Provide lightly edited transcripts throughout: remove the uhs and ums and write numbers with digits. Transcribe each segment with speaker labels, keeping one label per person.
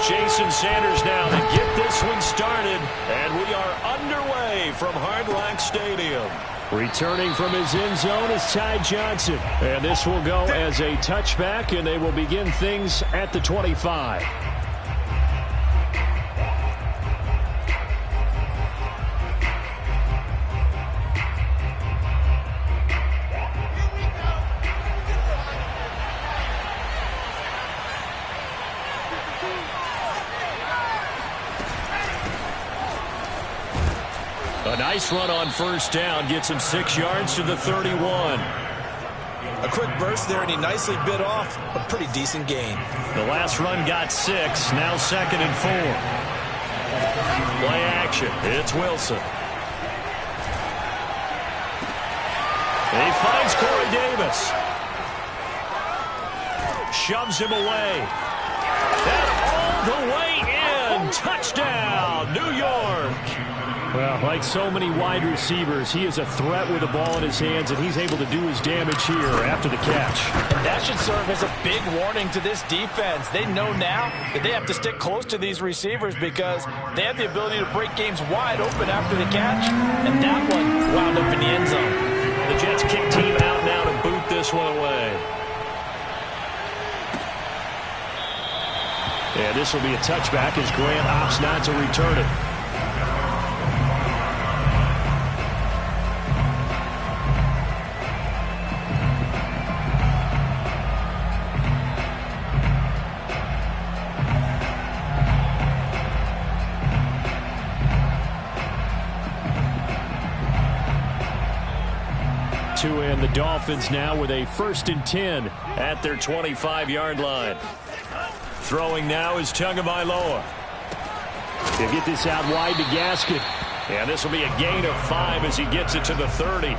Speaker 1: Jason Sanders now to get this one started. And we are underway from Hard Rock Stadium. Returning from his end zone is Ty Johnson. And this will go as a touchback, and they will begin things at the 25. A nice run on first down gets him 6 yards to the 31.
Speaker 2: A quick burst there, and he nicely bit off a pretty decent gain.
Speaker 1: The last run got 6, now 2nd and 4. Play action. It's Wilson. He finds Corey Davis. Shoves him away. And all the way in. Touchdown, New York. Well, like so many wide receivers, he is a threat with the ball in his hands, and he's able to do his damage here after the catch.
Speaker 3: And that should serve as a big warning to this defense. They know now that they have to stick close to these receivers because they have the ability to break games wide open after the catch, and that one wound up in the end zone.
Speaker 1: The Jets kick team out now to boot this one away. And this will be a touchback as Grant opts not to return it. And the Dolphins now with a 1st and 10 at their 25-yard line. Throwing now is Tagovailoa. They'll get this out wide to Gaskin. And this will be a gain of 5 as he gets it to the 30.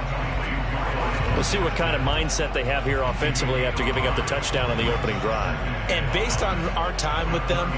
Speaker 1: We'll see what kind of mindset they have here offensively after giving up the touchdown on the opening drive.
Speaker 2: And based on our time with them,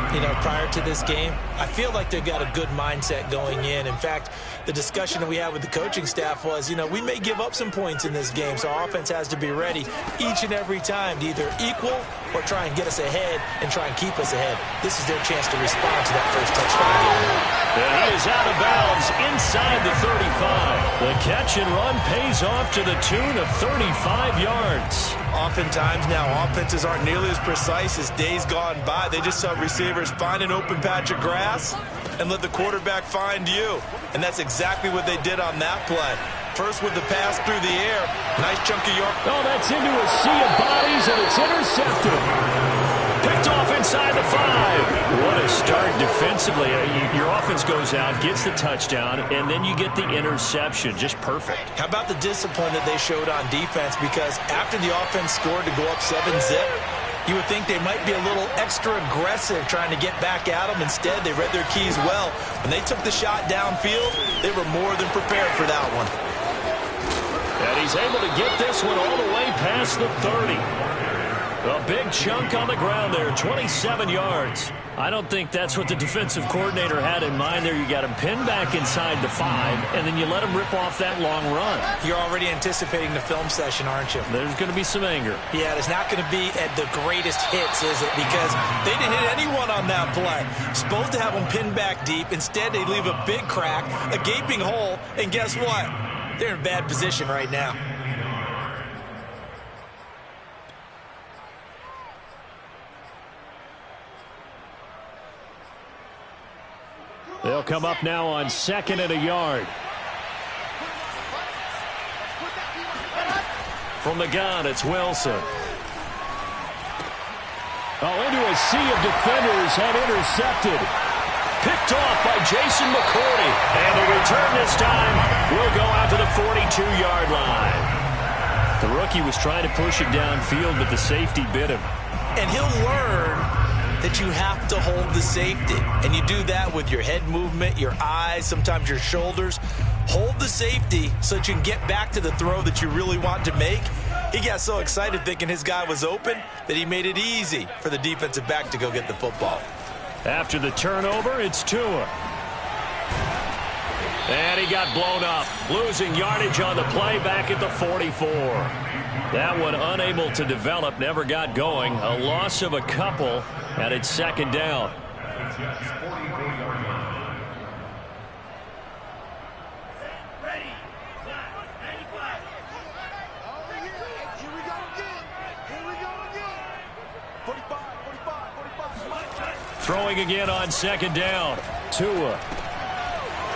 Speaker 2: prior to this game, I feel like they've got a good mindset going in. In fact, the discussion that we had with the coaching staff was, we may give up some points in this game, so our offense has to be ready each and every time to either equal or try and get us ahead and try and keep us ahead. This is their chance to respond to that first touchdown game.
Speaker 1: And he is out of bounds inside the 35. The catch and run pays off to the tune of 35 yards.
Speaker 2: Oftentimes now, offenses aren't nearly as precise as days gone by. They just have receivers find an open patch of grass and let the quarterback find you. And that's exactly what they did on that play. First with the pass through the air. Nice chunk of yard.
Speaker 1: Oh, that's into a sea of bodies, and it's intercepted. Picked off inside the 5. What a start defensively. Your offense goes out, gets the touchdown, and then you get the interception. Just perfect.
Speaker 2: How about the discipline that they showed on defense? Because after the offense scored to go up 7-zip, you would think they might be a little extra aggressive trying to get back at them. Instead, they read their keys well. When they took the shot downfield, they were more than prepared for that one.
Speaker 1: And he's able to get this one all the way past the 30. A big chunk on the ground there, 27 yards. I don't think that's what the defensive coordinator had in mind there. You got him pinned back inside the 5, and then you let him rip off that long run.
Speaker 2: You're already anticipating the film session, aren't you?
Speaker 1: There's going to be some anger.
Speaker 2: Yeah, it's not going to be at the greatest hits, is it? Because they didn't hit anyone on that play. Supposed to have them pinned back deep. Instead, they leave a big crack, a gaping hole, and guess what? They're in bad position right now.
Speaker 1: They'll come up now on 2nd and a yard. From the gun, it's Wilson. Oh, into a sea of defenders and intercepted. Picked off by Jason McCourty. And the return this time will go out to the 42-yard line. The rookie was trying to push it downfield, but the safety bit him.
Speaker 2: And he'll learn that you have to hold the safety. And you do that with your head movement, your eyes, sometimes your shoulders. Hold the safety so that you can get back to the throw that you really want to make. He got so excited thinking his guy was open that he made it easy for the defensive back to go get the football.
Speaker 1: After the turnover, it's Tua. And he got blown up, losing yardage on the play back at the 44. That one unable to develop, never got going. A loss of a couple, and it's 2nd down. Throwing again on second down. Tua.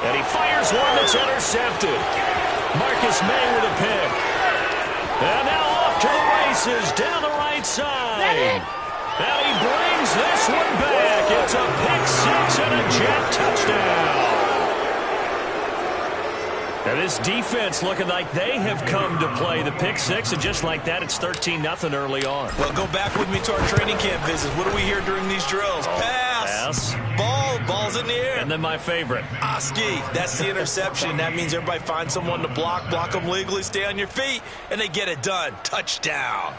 Speaker 1: And he fires one that's intercepted. Marcus May with a pick. And now off to the races down the right side. And he brings this one back. It's a pick six and a Jet touchdown. And this defense looking like they have come to play the pick six, and just like that, it's 13-0 early on.
Speaker 2: Well, go back with me to our training camp visits. What do we hear during these drills? Pass. Ball's in the air.
Speaker 1: And then my favorite.
Speaker 2: Oski, that's the interception. That means everybody finds someone to block them legally, stay on your feet, and they get it done. Touchdown.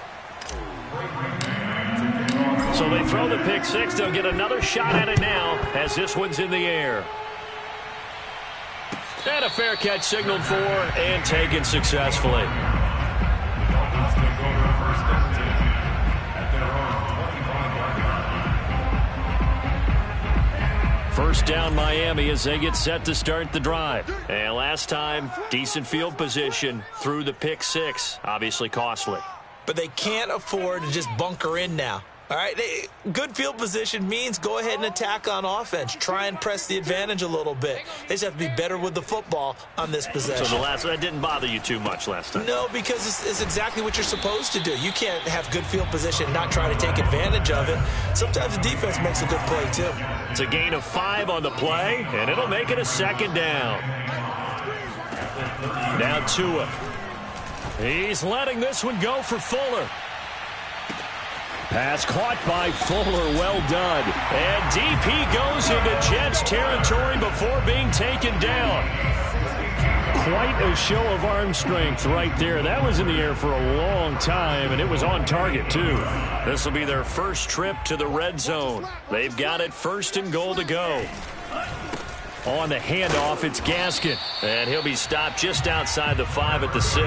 Speaker 1: So they throw the pick six. They'll get another shot at it now as this one's in the air. And a fair catch signaled for and taken successfully. First down Miami as they get set to start the drive. And last time, decent field position through the pick six. Obviously costly.
Speaker 2: But they can't afford to just bunker in now. All right, good field position means go ahead and attack on offense. Try and press the advantage a little bit. They just have to be better with the football on this possession.
Speaker 1: So that didn't bother you too much last time?
Speaker 2: No, because it's exactly what you're supposed to do. You can't have good field position and not try to take advantage of it. Sometimes the defense makes a good play, too.
Speaker 1: It's a gain of 5 on the play, and it'll make it a second down. Now Tua. He's letting this one go for Fuller. Pass caught by Fuller, well done. And DP goes into Jets territory before being taken down. Quite a show of arm strength right there. That was in the air for a long time, and it was on target, too. This will be their first trip to the red zone. They've got it first and goal to go. On the handoff, it's Gaskin. And he'll be stopped just outside the 5 at the 6.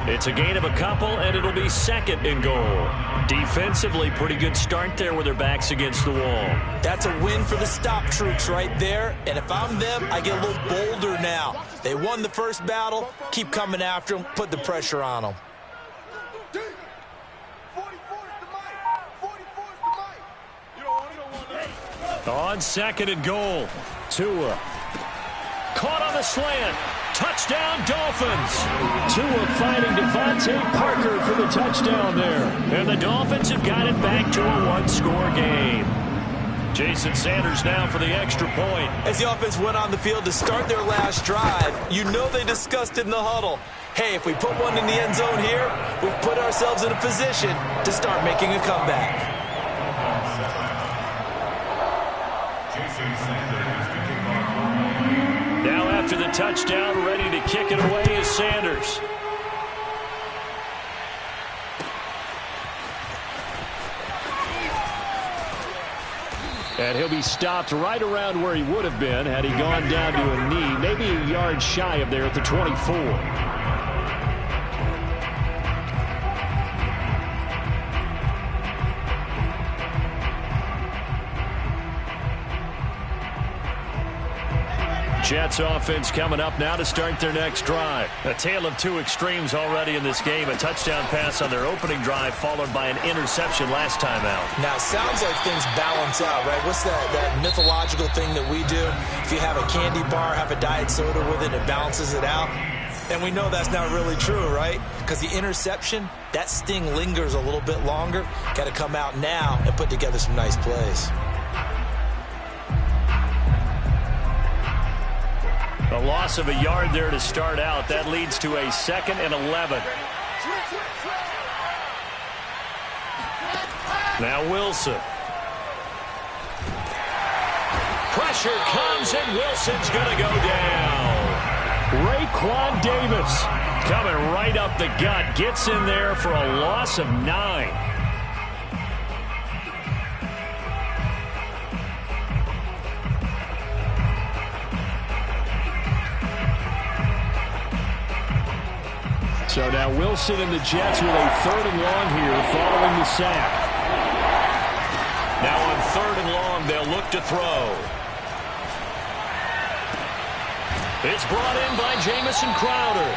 Speaker 1: It's a gain of a couple, and it'll be second and goal. Defensively, pretty good start there with their backs against the wall.
Speaker 2: That's a win for the stop troops right there. And if I'm them, I get a little bolder now. They won the first battle. Keep coming after them. Put the pressure on them.
Speaker 1: On second and goal, Tua. Caught on the slant. Touchdown, Dolphins. Tua finding Devontae Parker for the touchdown there. And the Dolphins have got it back to a one-score game. Jason Sanders now for the extra point.
Speaker 2: As the offense went on the field to start their last drive, you know they discussed in the huddle, hey, if we put one in the end zone here, we've put ourselves in a position to start making a comeback.
Speaker 1: Now after the touchdown, ready to kick it away is Sanders. And he'll be stopped right around where he would have been had he gone down to a knee, maybe a yard shy of there at the 24. Jets offense coming up now to start their next drive. A tale of two extremes already in this game. A touchdown pass on their opening drive followed by an interception last time out.
Speaker 2: Now, it sounds like things balance out, right? What's that mythological thing that we do? If you have a candy bar, have a diet soda with it, it balances it out. And we know that's not really true, right? Because the interception, that sting lingers a little bit longer. Got to come out now and put together some nice plays.
Speaker 1: A loss of a yard there to start out. That leads to a 2nd and 11. Now Wilson. Pressure comes and Wilson's going to go down. Raekwon Davis coming right up the gut. Gets in there for a loss of 9. So now Wilson and the Jets with a 3rd and long here following the sack. Now on 3rd and long, they'll look to throw. It's brought in by Jamison Crowder.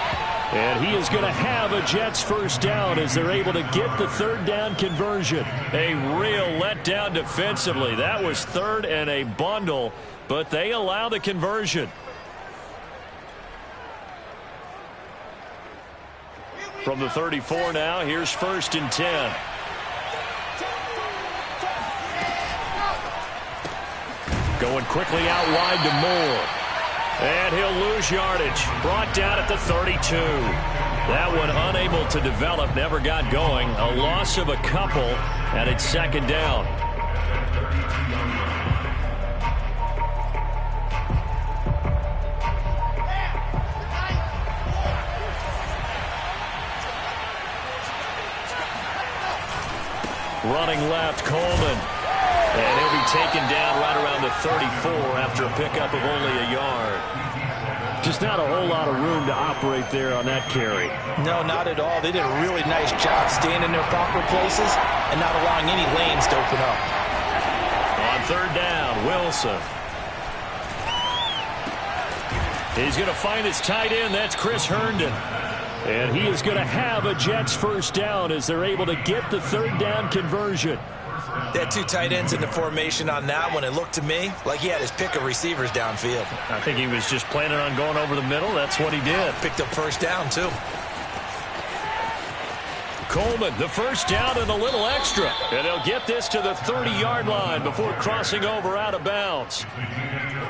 Speaker 1: And he is going to have a Jets first down as they're able to get the 3rd down conversion. A real letdown defensively. That was 3rd and a bundle, but they allow the conversion. From the 34 now, here's 1st and 10. Going quickly out wide to Moore. And he'll lose yardage. Brought down at the 32. That one unable to develop, never got going. A loss of a couple, and it's 2nd down. Running left, Coleman. And he'll be taken down right around the 34 after a pickup of only a yard. Just not a whole lot of room to operate there on that carry.
Speaker 3: No, not at all. They did a really nice job staying in their proper places and not allowing any lanes to open up.
Speaker 1: On 3rd down, Wilson. He's going to find his tight end. That's Chris Herndon. And he is going to have a Jets first down as they're able to get the 3rd down conversion.
Speaker 2: They had 2 tight ends in the formation on that one. It looked to me like he had his pick of receivers downfield.
Speaker 1: I think he was just planning on going over the middle. That's what he did.
Speaker 2: Picked up first down, too.
Speaker 1: Coleman, the first down and a little extra. And he'll get this to the 30-yard line before crossing over out of bounds.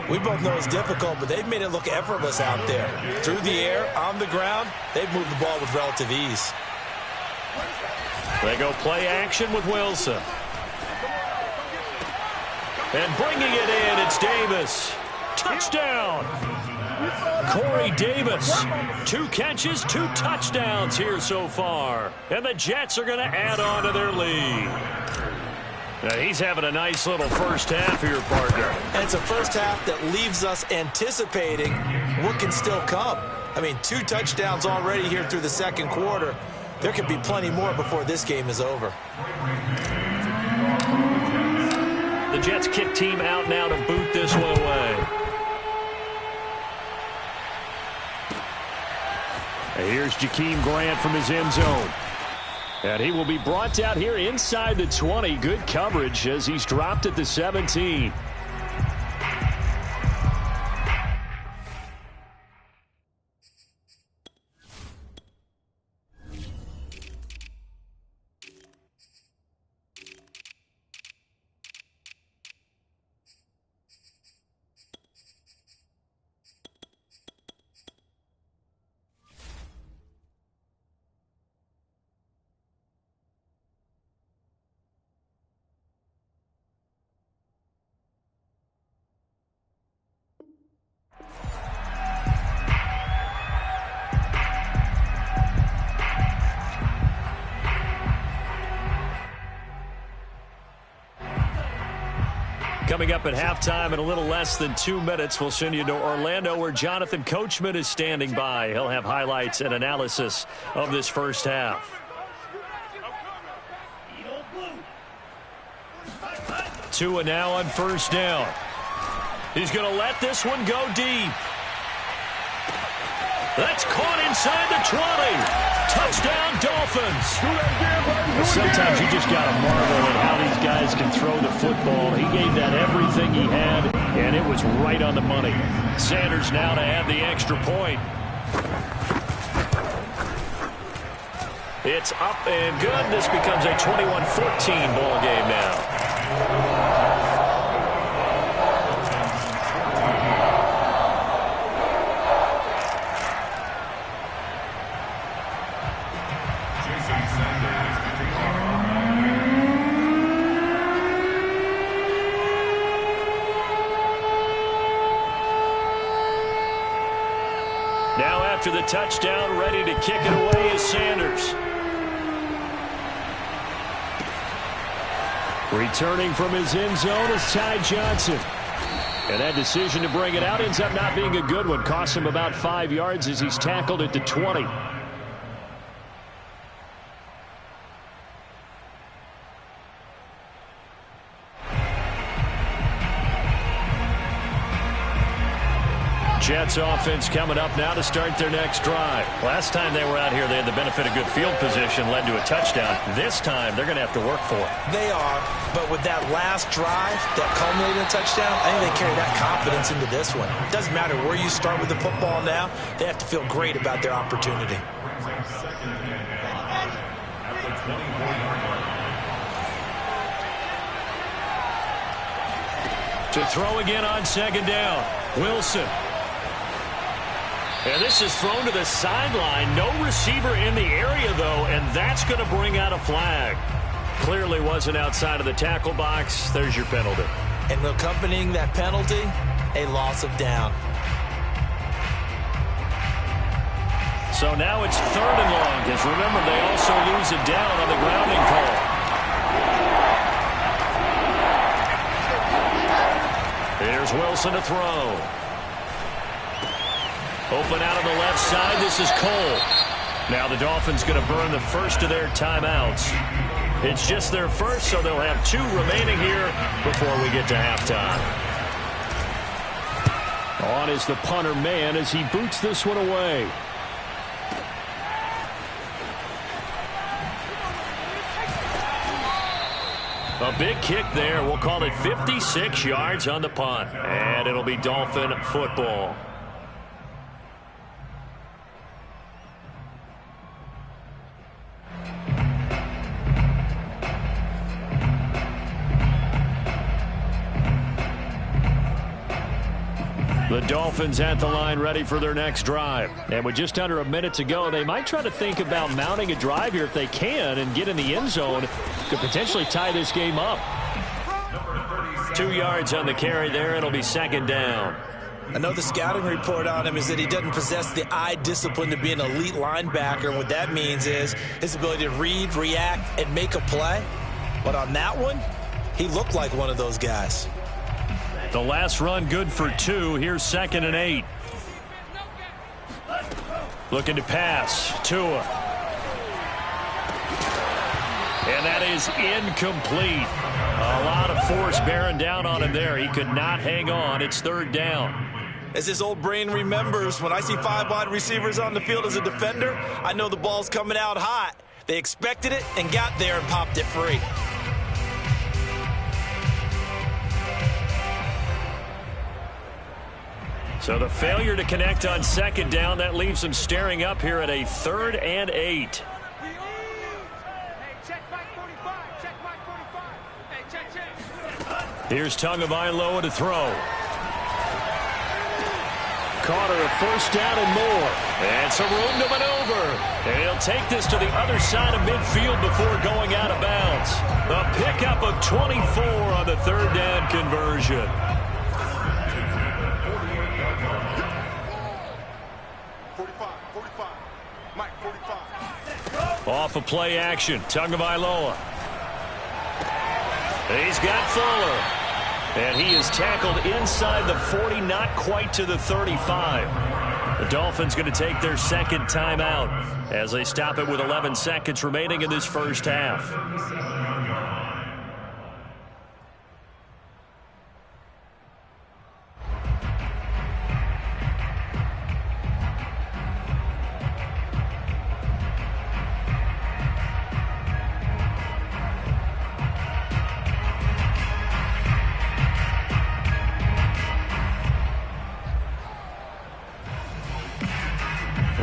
Speaker 2: We both know it's difficult, but they've made it look effortless out there. Through the air, on the ground, they've moved the ball with relative ease.
Speaker 1: They go play action with Wilson. And bringing it in, it's Davis. Touchdown! Corey Davis. 2 catches, 2 touchdowns here so far. And the Jets are going to add on to their lead. Now he's having a nice little first half here, partner.
Speaker 2: And it's a first half that leaves us anticipating what can still come. I mean, 2 touchdowns already here through the 2nd quarter. There could be plenty more before this game is over.
Speaker 1: The Jets kick team out now to boot this one away. And here's Jakeem Grant from his end zone. And he will be brought out here inside the 20. Good coverage as he's dropped at the 17. Coming up at halftime in a little less than 2 minutes, we'll send you to Orlando where Jonathan Coachman is standing by. He'll have highlights and analysis of this first half. Tua now on first down. He's going to let this one go deep. That's caught inside the 20. Touchdown, Dolphins. Sometimes you just got to marvel at how these guys can throw the football. He gave that everything he had, and it was right on the money. Sanders now to add the extra point. It's up and good. This becomes a 21-14 ball game now. Now after the touchdown, ready to kick it away is Sanders. Returning from his end zone is Ty Johnson. And that decision to bring it out ends up not being a good one. Costs him about 5 yards as he's tackled at the 20. Jets offense coming up now to start their next drive. Last time they were out here, they had the benefit of good field position, led to a touchdown. This time, they're going to have to work for it.
Speaker 2: They are, but with that last drive that culminated in a touchdown, I think they carry that confidence into this one. It doesn't matter where you start with the football now. They have to feel great about their opportunity.
Speaker 1: To throw again on second down, Wilson. And this is thrown to the sideline. No receiver in the area, though, and that's going to bring out a flag. Clearly wasn't outside of the tackle box. There's your penalty.
Speaker 2: And accompanying that penalty, a loss of down.
Speaker 1: So now it's 3rd and long, because remember, they also lose it down on the grounding call. Here's Wilson to throw. Open out on the left side. This is Cole. Now the Dolphins going to burn the first of their timeouts. It's just their first, so they'll have 2 remaining here before we get to halftime. On is the punter man as he boots this one away. A big kick there. We'll call it 56 yards on the punt. And it'll be Dolphin football. The Dolphins at the line ready for their next drive. And with just under a minute to go, they might try to think about mounting a drive here if they can and get in the end zone to potentially tie this game up. 2 yards on the carry there. It'll be second down.
Speaker 2: I know the scouting report on him is that he doesn't possess the eye discipline to be an elite linebacker. What that means is his ability to read, react, and make a play. But on that one, he looked like one of those guys.
Speaker 1: The last run good for 2. Here's 2nd and 8. Looking to pass. Tua. And that is incomplete. A lot of force bearing down on him there. He could not hang on. It's 3rd down.
Speaker 2: As his old brain remembers, when I see 5 wide receivers on the field as a defender, I know the ball's coming out hot. They expected it and got there and popped it free.
Speaker 1: So the failure to connect on 2nd down, that leaves them staring up here at a 3rd and 8. Here's Tagovailoa to throw. Carter, a 1st down and more. And some room to maneuver. And he'll take this to the other side of midfield before going out of bounds. A pickup of 24 on the 3rd down conversion. Off of play action, Tagovailoa. He's got Fuller. And he is tackled inside the 40, not quite to the 35. The Dolphins going to take their 2nd timeout as they stop it with 11 seconds remaining in this first half.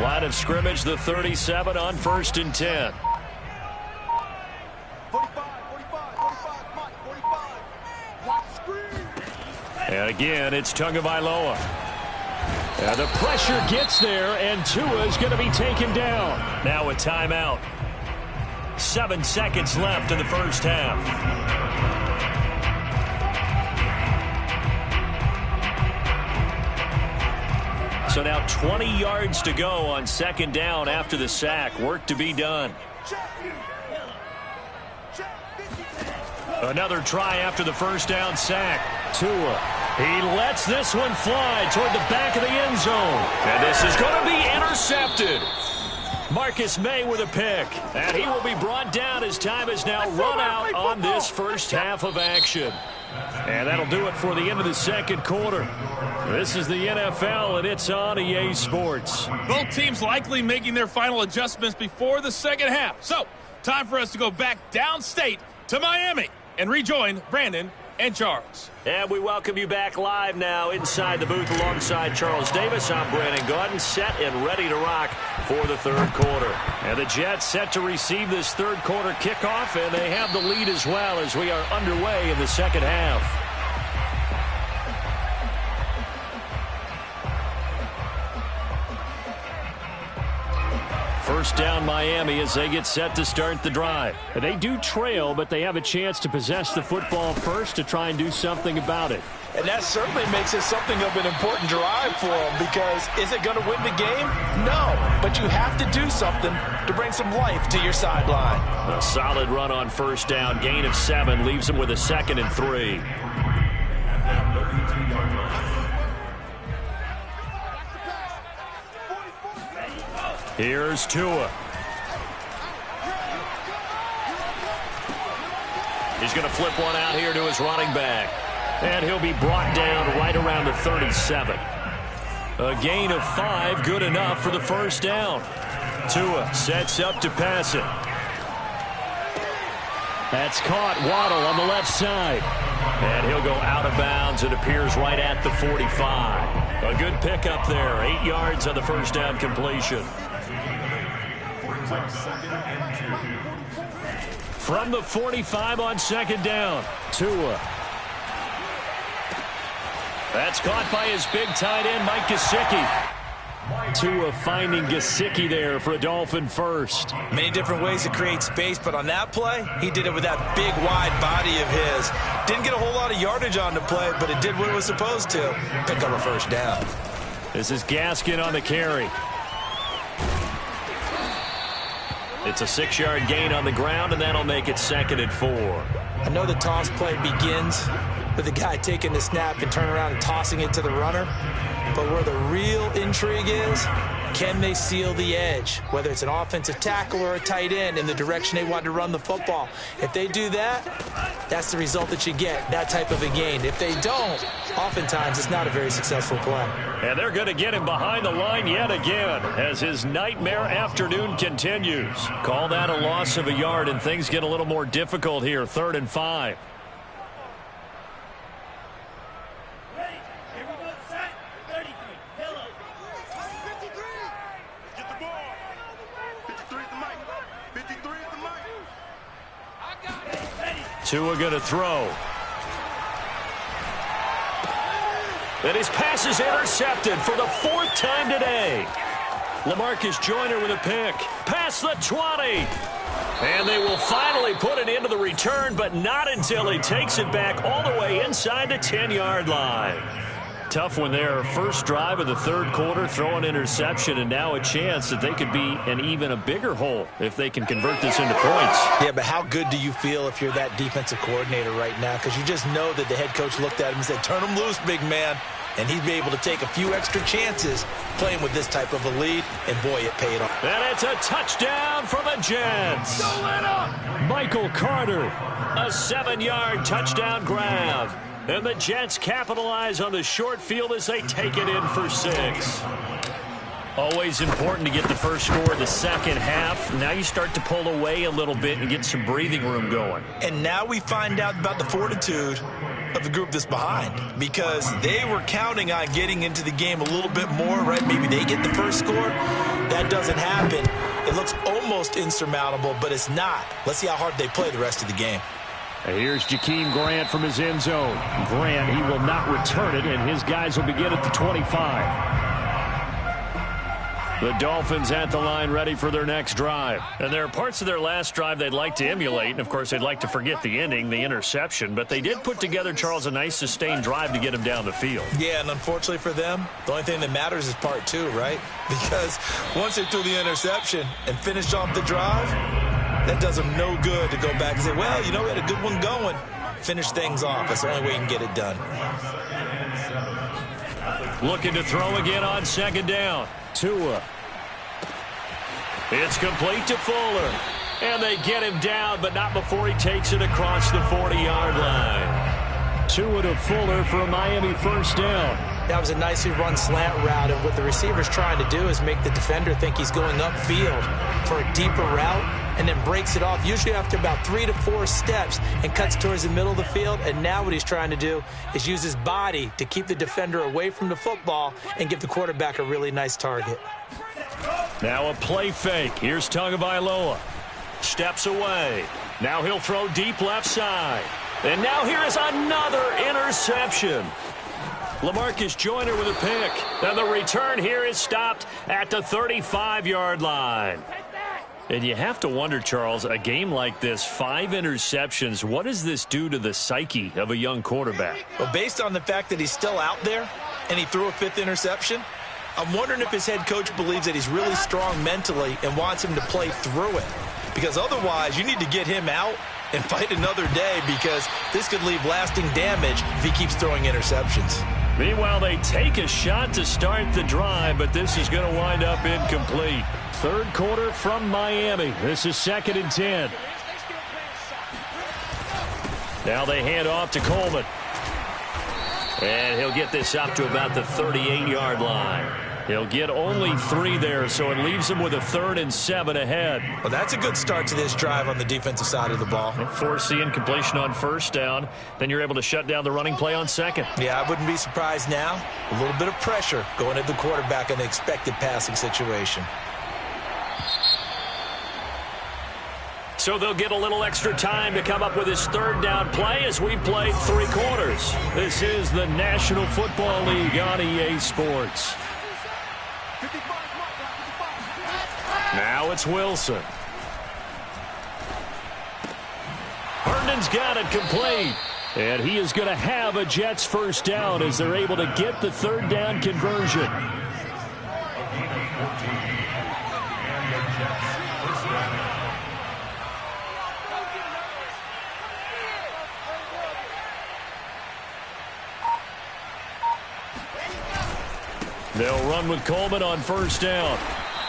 Speaker 1: Line of scrimmage, the 37 on 1st and 10.
Speaker 4: 45. Watch screen.
Speaker 1: And again, it's Tagovailoa. And the pressure gets there, and Tua is going to be taken down. Now a timeout. 7 seconds left in the first half. So now 20 yards to go on 2nd down after the sack. Work to be done. Another try after the 1st down sack. Tua. He lets this one fly toward the back of the end zone. And this is going to be intercepted. Marcus May with a pick. And he will be brought down as time is now run out on this first half of action. And that'll do it for the end of the 2nd quarter. This is the NFL, and it's on EA Sports.
Speaker 5: Both teams likely making their final adjustments before the second half. So, time for us to go back downstate to Miami and rejoin Brandon and Charles.
Speaker 1: And we welcome you back live now inside the booth alongside Charles Davis. I'm Brandon Gaudin, set and ready to rock for the third quarter. And the Jets set to receive this third quarter kickoff, and they have the lead as well as we are underway in the second half. First down Miami as they get set to start the drive. They do trail, but they have a chance to possess the football first to try and do something about it.
Speaker 3: And that certainly makes it something of an important drive for them, because is it going to win the game? No, but you have to do something to bring some life to your sideline.
Speaker 1: A solid run on first down, gain of 7, leaves them with a 2nd and 3. Here's Tua. He's going to flip one out here to his running back. And he'll be brought down right around the 37. A gain of 5, good enough for the first down. Tua sets up to pass it. That's caught. Waddle on the left side. And he'll go out of bounds. It appears right at the 45. A good pickup there. 8 yards on the first down completion. From the 45 on second down, Tua. That's caught by his big tight end, Mike Gesicki. Tua finding Gesicki there for a Dolphin first.
Speaker 2: Many different ways to create space, but on that play, he did it with that big, wide body of his. Didn't get a whole lot of yardage on the play, but it did what it was supposed to. Pick up a first down.
Speaker 1: This is Gaskin on the carry. It's a 6-yard gain on the ground, and that'll make it 2nd and 4.
Speaker 2: I know the toss play begins with the guy taking the snap and turning around and tossing it to the runner. But where the real intrigue is, can they seal the edge? Whether it's an offensive tackle or a tight end in the direction they want to run the football. If they do that, that's the result that you get, that type of a gain. If they don't, oftentimes it's not a very successful play.
Speaker 1: And they're going to get him behind the line yet again as his nightmare afternoon continues. Call that a loss of a yard, and things get a little more difficult here. 3rd and 5. Tua going to throw. And his pass is intercepted for the 4th time today. LaMarcus Joyner with a pick. Past the 20. And they will finally put it into the return, but not until he takes it back all the way inside the 10-yard line. Tough one there. First drive of the third quarter, throw an interception, and now a chance that they could be in even a bigger hole if they can convert this into points.
Speaker 2: Yeah, but how good do you feel if you're that defensive coordinator right now? Because you just know that the head coach looked at him and said, turn him loose, big man. And he'd be able to take a few extra chances playing with this type of a lead, and boy, it paid off.
Speaker 1: And it's a touchdown for the Jets. Michael Carter, a 7-yard touchdown grab. And the Jets capitalize on the short field as they take it in for 6. Always important to get the first score of the second half. Now you start to pull away a little bit and get some breathing room going.
Speaker 2: And now we find out about the fortitude of the group that's behind, because they were counting on getting into the game a little bit more, right? Maybe they get the first score. That doesn't happen. It looks almost insurmountable, but it's not. Let's see how hard they play the rest of the game.
Speaker 1: Here's Jakeem Grant from his end zone. Grant, he will not return it, and his guys will begin at the 25. The Dolphins at the line ready for their next drive. And there are parts of their last drive they'd like to emulate, and of course they'd like to forget the ending, the interception, but they did put together, Charles, a nice sustained drive to get him down the field.
Speaker 2: Yeah, and unfortunately for them, the only thing that matters is part 2, right? Because once they threw the interception and finished off the drive, that does them no good to go back and say, well, you know, we had a good one going. Finish things off. That's the only way you can get it done.
Speaker 1: Looking to throw again on second down. Tua. It's complete to Fuller. And they get him down, but not before he takes it across the 40-yard line. Tua to Fuller for a Miami first down.
Speaker 2: That was a nicely run slant route, and what the receiver's trying to do is make the defender think he's going upfield for a deeper route and then breaks it off, usually after about 3 to 4 steps, and cuts towards the middle of the field. And now what he's trying to do is use his body to keep the defender away from the football and give the quarterback a really nice target.
Speaker 1: Now a play fake. Here's Tagovailoa. Steps away. Now he'll throw deep left side. And now here is another interception. LaMarcus Joyner with a pick. And the return here is stopped at the 35-yard line. And you have to wonder, Charles, a game like this, 5 interceptions, what does this do to the psyche of a young quarterback?
Speaker 2: Well, based on the fact that he's still out there and he threw a 5th interception, I'm wondering if his head coach believes that he's really strong mentally and wants him to play through it. Because otherwise, you need to get him out and fight another day, because this could leave lasting damage if he keeps throwing interceptions.
Speaker 1: Meanwhile, they take a shot to start the drive, but this is going to wind up incomplete. Third quarter from Miami. This is 2nd and 10. Now they hand off to Coleman. And he'll get this up to about the 38-yard line. He'll get only 3 there, so it leaves him with a 3rd and 7 ahead.
Speaker 2: Well, that's a good start to this drive on the defensive side of the ball.
Speaker 1: Force the incompletion on 1st down. Then you're able to shut down the running play on 2nd.
Speaker 2: Yeah, I wouldn't be surprised now. A little bit of pressure going at the quarterback in the expected passing situation.
Speaker 1: So they'll get a little extra time to come up with his 3rd down play as we've played 3 quarters. This is the National Football League on EA Sports. Now it's Wilson. Herndon's got it complete. And he is going to have a Jets 1st down as they're able to get the 3rd down conversion. They'll run with Coleman on 1st down.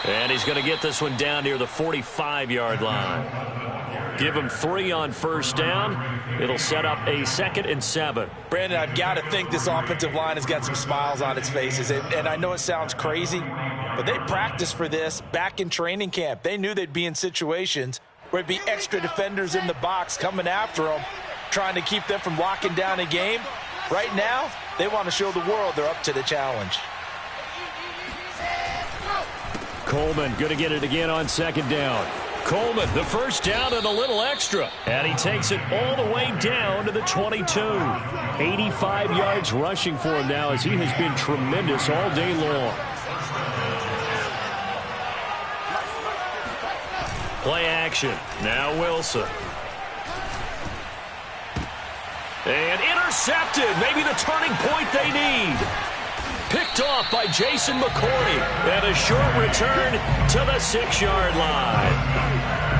Speaker 1: And he's going to get this one down near the 45-yard line. Give him 3 on 1st down. It'll set up a 2nd and 7.
Speaker 2: Brandon, I've got to think this offensive line has got some smiles on its faces. And I know it sounds crazy, but they practiced for this back in training camp. They knew they'd be in situations where it'd be extra defenders in the box coming after them, trying to keep them from locking down a game. Right now, they want to show the world they're up to the challenge.
Speaker 1: Coleman going to get it again on 2nd down. Coleman, the 1st down and a little extra. And he takes it all the way down to the 22. 85 yards rushing for him now as he has been tremendous all day long. Play action. Now Wilson. And intercepted. Maybe the turning point they need. Picked off by Jason McCourty. And a short return to the 6-yard line.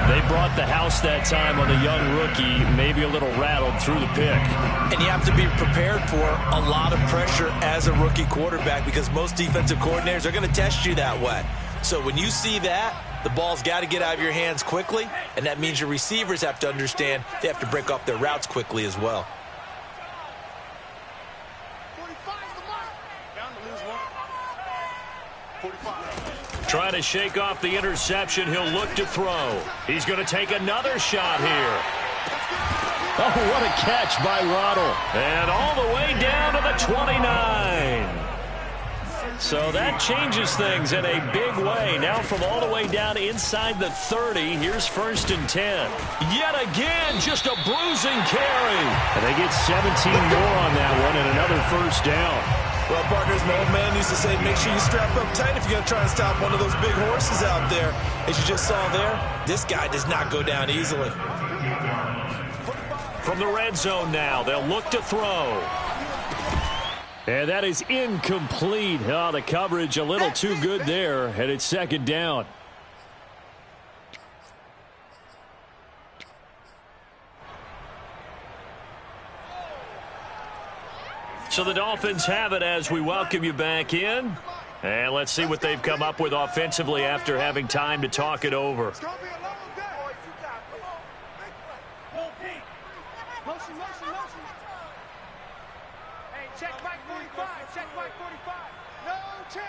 Speaker 1: They brought the house that time on the young rookie, maybe a little rattled through the pick.
Speaker 2: And you have to be prepared for a lot of pressure as a rookie quarterback, because most defensive coordinators are going to test you that way. So when you see that, the ball's got to get out of your hands quickly, and that means your receivers have to understand they have to break off their routes quickly as well.
Speaker 1: Trying to shake off the interception. He'll look to throw. He's going to take another shot here. Oh, what a catch by Waddle. And all the way down to the 29. So that changes things in a big way. Now from all the way down inside the 30, here's 1st and 10. Yet again, just a bruising carry. And they get 17 more on that one and another 1st down.
Speaker 2: Well, partners, my old man used to say, make sure you strap up tight if you're going to try and stop one of those big horses out there. As you just saw there, this guy does not go down easily.
Speaker 1: From the red zone now, they'll look to throw. And that is incomplete. Oh, the coverage a little too good there, and it's 2nd down. So the Dolphins have it as we welcome you back in. And let's see what they've come up with offensively after having time to talk it over.
Speaker 4: It's gonna be a long day. Boys, you got it. Come on. Make play. Motion, motion, motion. Hey, Check Mike 45. Check Mike 45. No chance.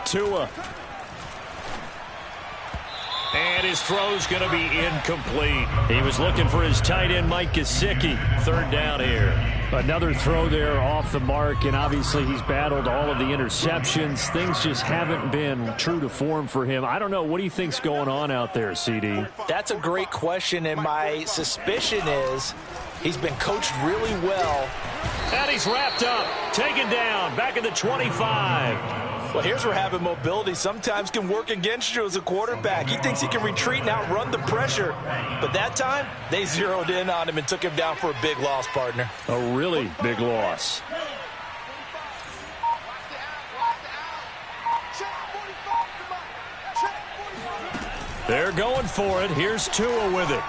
Speaker 1: Tua. And his throw's going to be incomplete. He was looking for his tight end, Mike Gesicki. Third down here.
Speaker 6: Another throw there off the mark, and obviously he's battled all of the interceptions. Things just haven't been true to form for him. I don't know. What do you think's going on out there, CD?
Speaker 3: That's a great question, and my suspicion is he's been coached really well.
Speaker 1: And he's wrapped up. Taken down. Back at the 25.
Speaker 3: Well, here's where having mobility sometimes can work against you as a quarterback. He thinks he can retreat and outrun the pressure. But that time, they zeroed in on him and took him down for a big loss, partner.
Speaker 1: A really big loss. They're going for it. Here's Tua with it.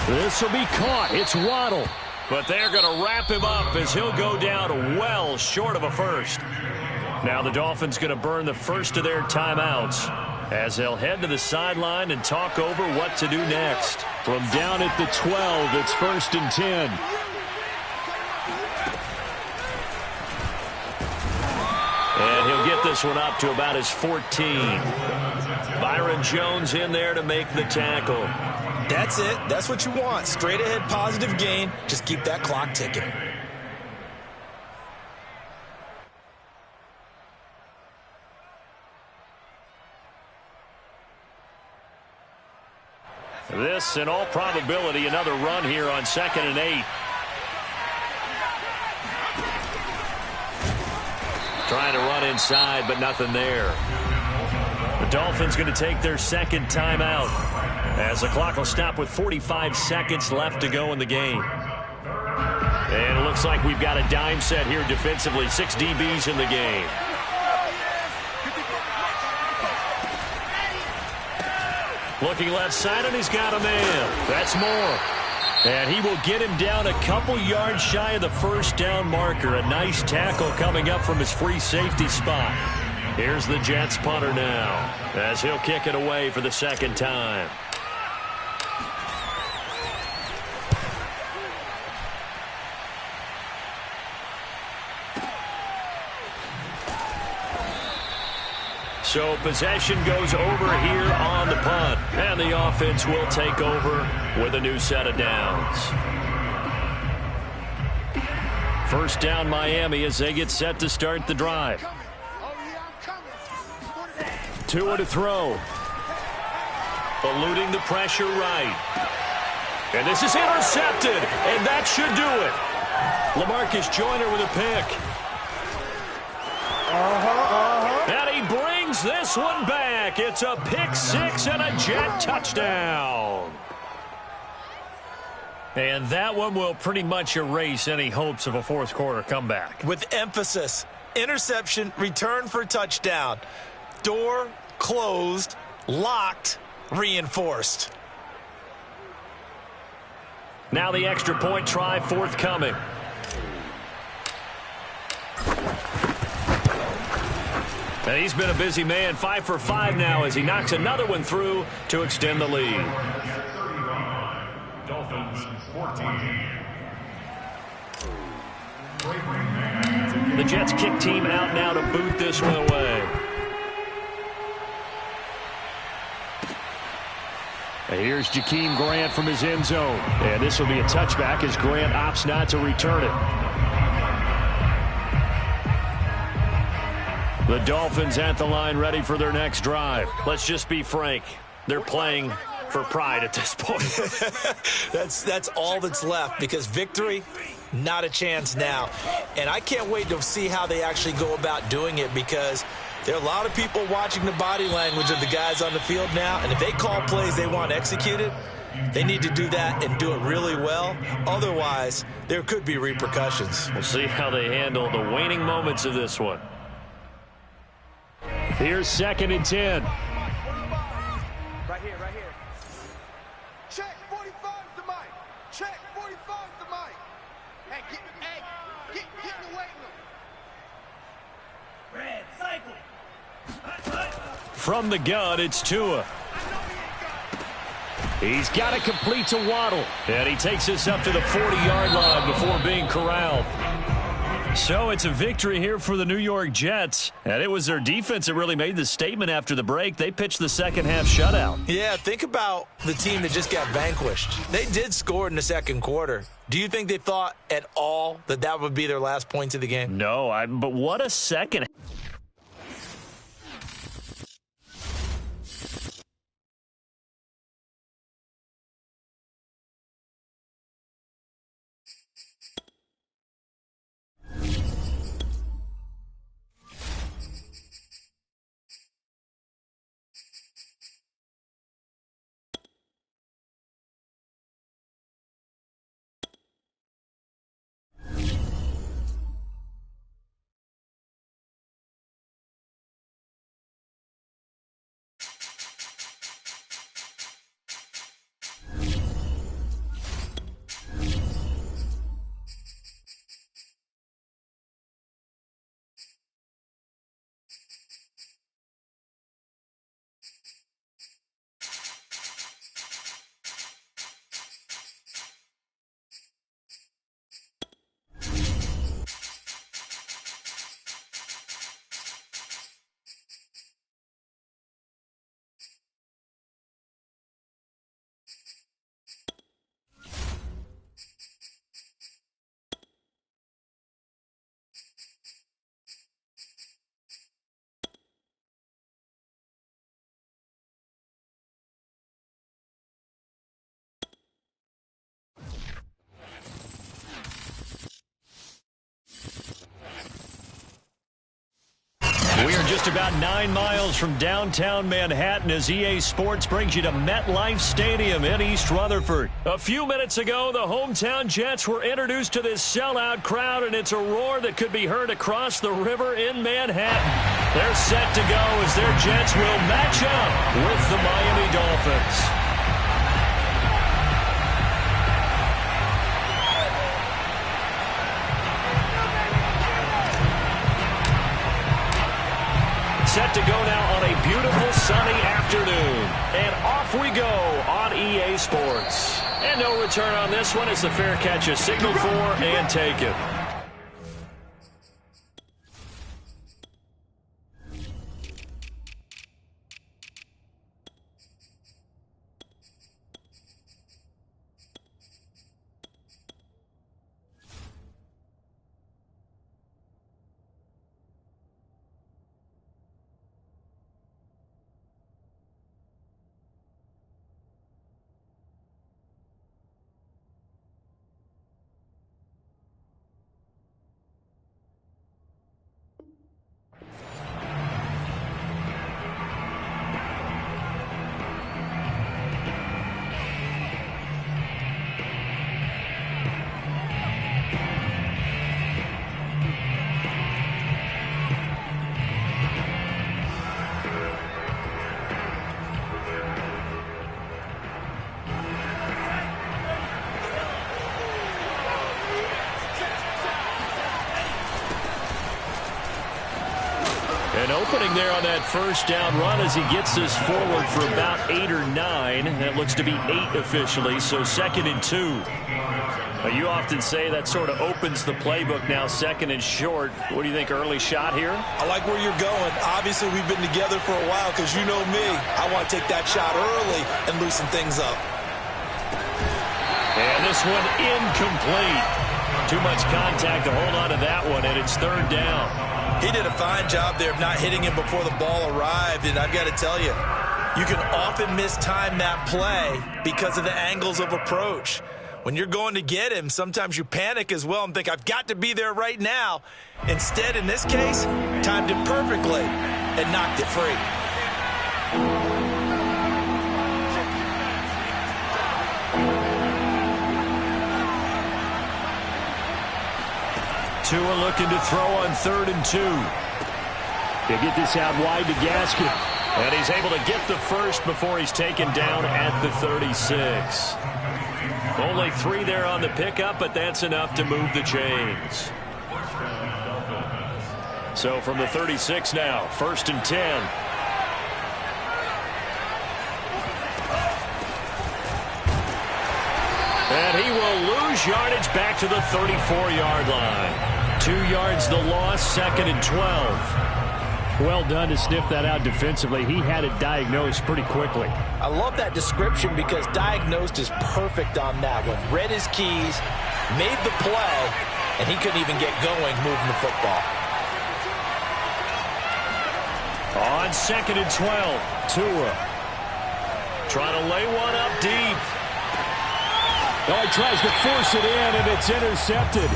Speaker 1: This will be caught. It's Waddle. But they're going to wrap him up as he'll go down well short of a first. Now the Dolphins going to burn the first of their timeouts as they'll head to the sideline and talk over what to do next. From down at the 12, it's 1st and 10. And he'll get this one up to about his 14. Byron Jones in there to make the tackle.
Speaker 2: That's it. That's what you want. Straight ahead positive gain. Just keep that clock ticking.
Speaker 1: This, in all probability, another run here on 2nd and 8. Trying to run inside, but nothing there. The Dolphins going to take their second timeout as the clock will stop with 45 seconds left to go in the game. And it looks like we've got a dime set here defensively. 6 DBs in the game. Looking left side, and he's got a man. That's more. And he will get him down a couple yards shy of the first down marker. A nice tackle coming up from his free safety spot. Here's the Jets punter now as he'll kick it away for the second time. So possession goes over here on the punt. And the offense will take over with a new set of downs. First down Miami as they get set to start the drive. Tua to throw. Eluding the pressure right. And this is intercepted. And that should do it. LaMarcus Joyner with a pick. And he brings this one back. It's a pick six and a Jet touchdown. And that one will pretty much erase any hopes of a fourth quarter comeback.
Speaker 2: With emphasis, interception, return for touchdown. Door closed, locked, reinforced.
Speaker 1: Now the extra point try forthcoming. And he's been a busy man, 5 for 5 now as he knocks another one through to extend the lead.
Speaker 7: Dolphins 14.
Speaker 1: The Jets kick team out now to boot this one away. And here's Jakeem Grant from his end zone. And this will be a touchback as Grant opts not to return it. The Dolphins at the line ready for their next drive. Let's just be frank. They're playing for pride at this point.
Speaker 2: That's all that's left because victory, not a chance now. And I can't wait to see how they actually go about doing it because there are a lot of people watching the body language of the guys on the field now. And if they call plays they want executed, they need to do that and do it really well. Otherwise, there could be repercussions.
Speaker 1: We'll see how they handle the waning moments of this one. Here's 2nd and 10.
Speaker 4: Right here, right here. Check 45 to Mike. Check 45 to Mike. Hey, get in the weight room.
Speaker 1: From the gun, it's Tua. He's got to complete to Waddle. And he takes us up to the 40-yard line before being corralled. So it's a victory here for the New York Jets. And it was their defense that really made the statement after the break. They pitched the second-half shutout.
Speaker 2: Yeah, think about the team that just got vanquished. They did score in the second quarter. Do you think they thought at all that that would be their last points of the game?
Speaker 1: No, but what a second. We are just about 9 miles from downtown Manhattan as EA Sports brings you to MetLife Stadium in East Rutherford. A few minutes ago, the hometown Jets were introduced to this sellout crowd, and it's a roar that could be heard across the river in Manhattan. They're set to go as their Jets will match up with the Miami Dolphins. Set to go now on a beautiful sunny afternoon. And off we go on EA Sports. And no return on this one as the fair catch is signaled for and taken. An opening there on that first down run as he gets this forward for about 8 or 9. That looks to be 8 officially, so 2nd and 2. You often say that sort of opens the playbook now, 2nd and short. What do you think, early shot here?
Speaker 2: I like where you're going. Obviously, we've been together for a while because you know me. I want to take that shot early and loosen things up.
Speaker 1: And this one incomplete. Too much contact to hold on to that one, and it's 3rd down.
Speaker 2: He did a fine job there of not hitting him before the ball arrived, and I've got to tell you, you can often mistime that play because of the angles of approach. When you're going to get him, sometimes you panic as well and think, I've got to be there right now. Instead, in this case, timed it perfectly and knocked it free.
Speaker 1: Tua looking to throw on 3rd and 2. They get this out wide to Gaskin. And he's able to get the first before he's taken down at the 36. Only 3 there on the pickup, but that's enough to move the chains. So from the 36 now, 1st and 10. gains yardage back to the 34-yard line. 2 yards the loss, 2nd and 12.
Speaker 6: Well done to sniff that out defensively. He had it diagnosed pretty quickly.
Speaker 3: I love that description because diagnosed is perfect on that one. Read his keys, made the play, and he couldn't even get going moving the football.
Speaker 1: On 2nd and 12, Tua trying to lay one up deep.
Speaker 6: Oh, he tries to force it in, and it's intercepted.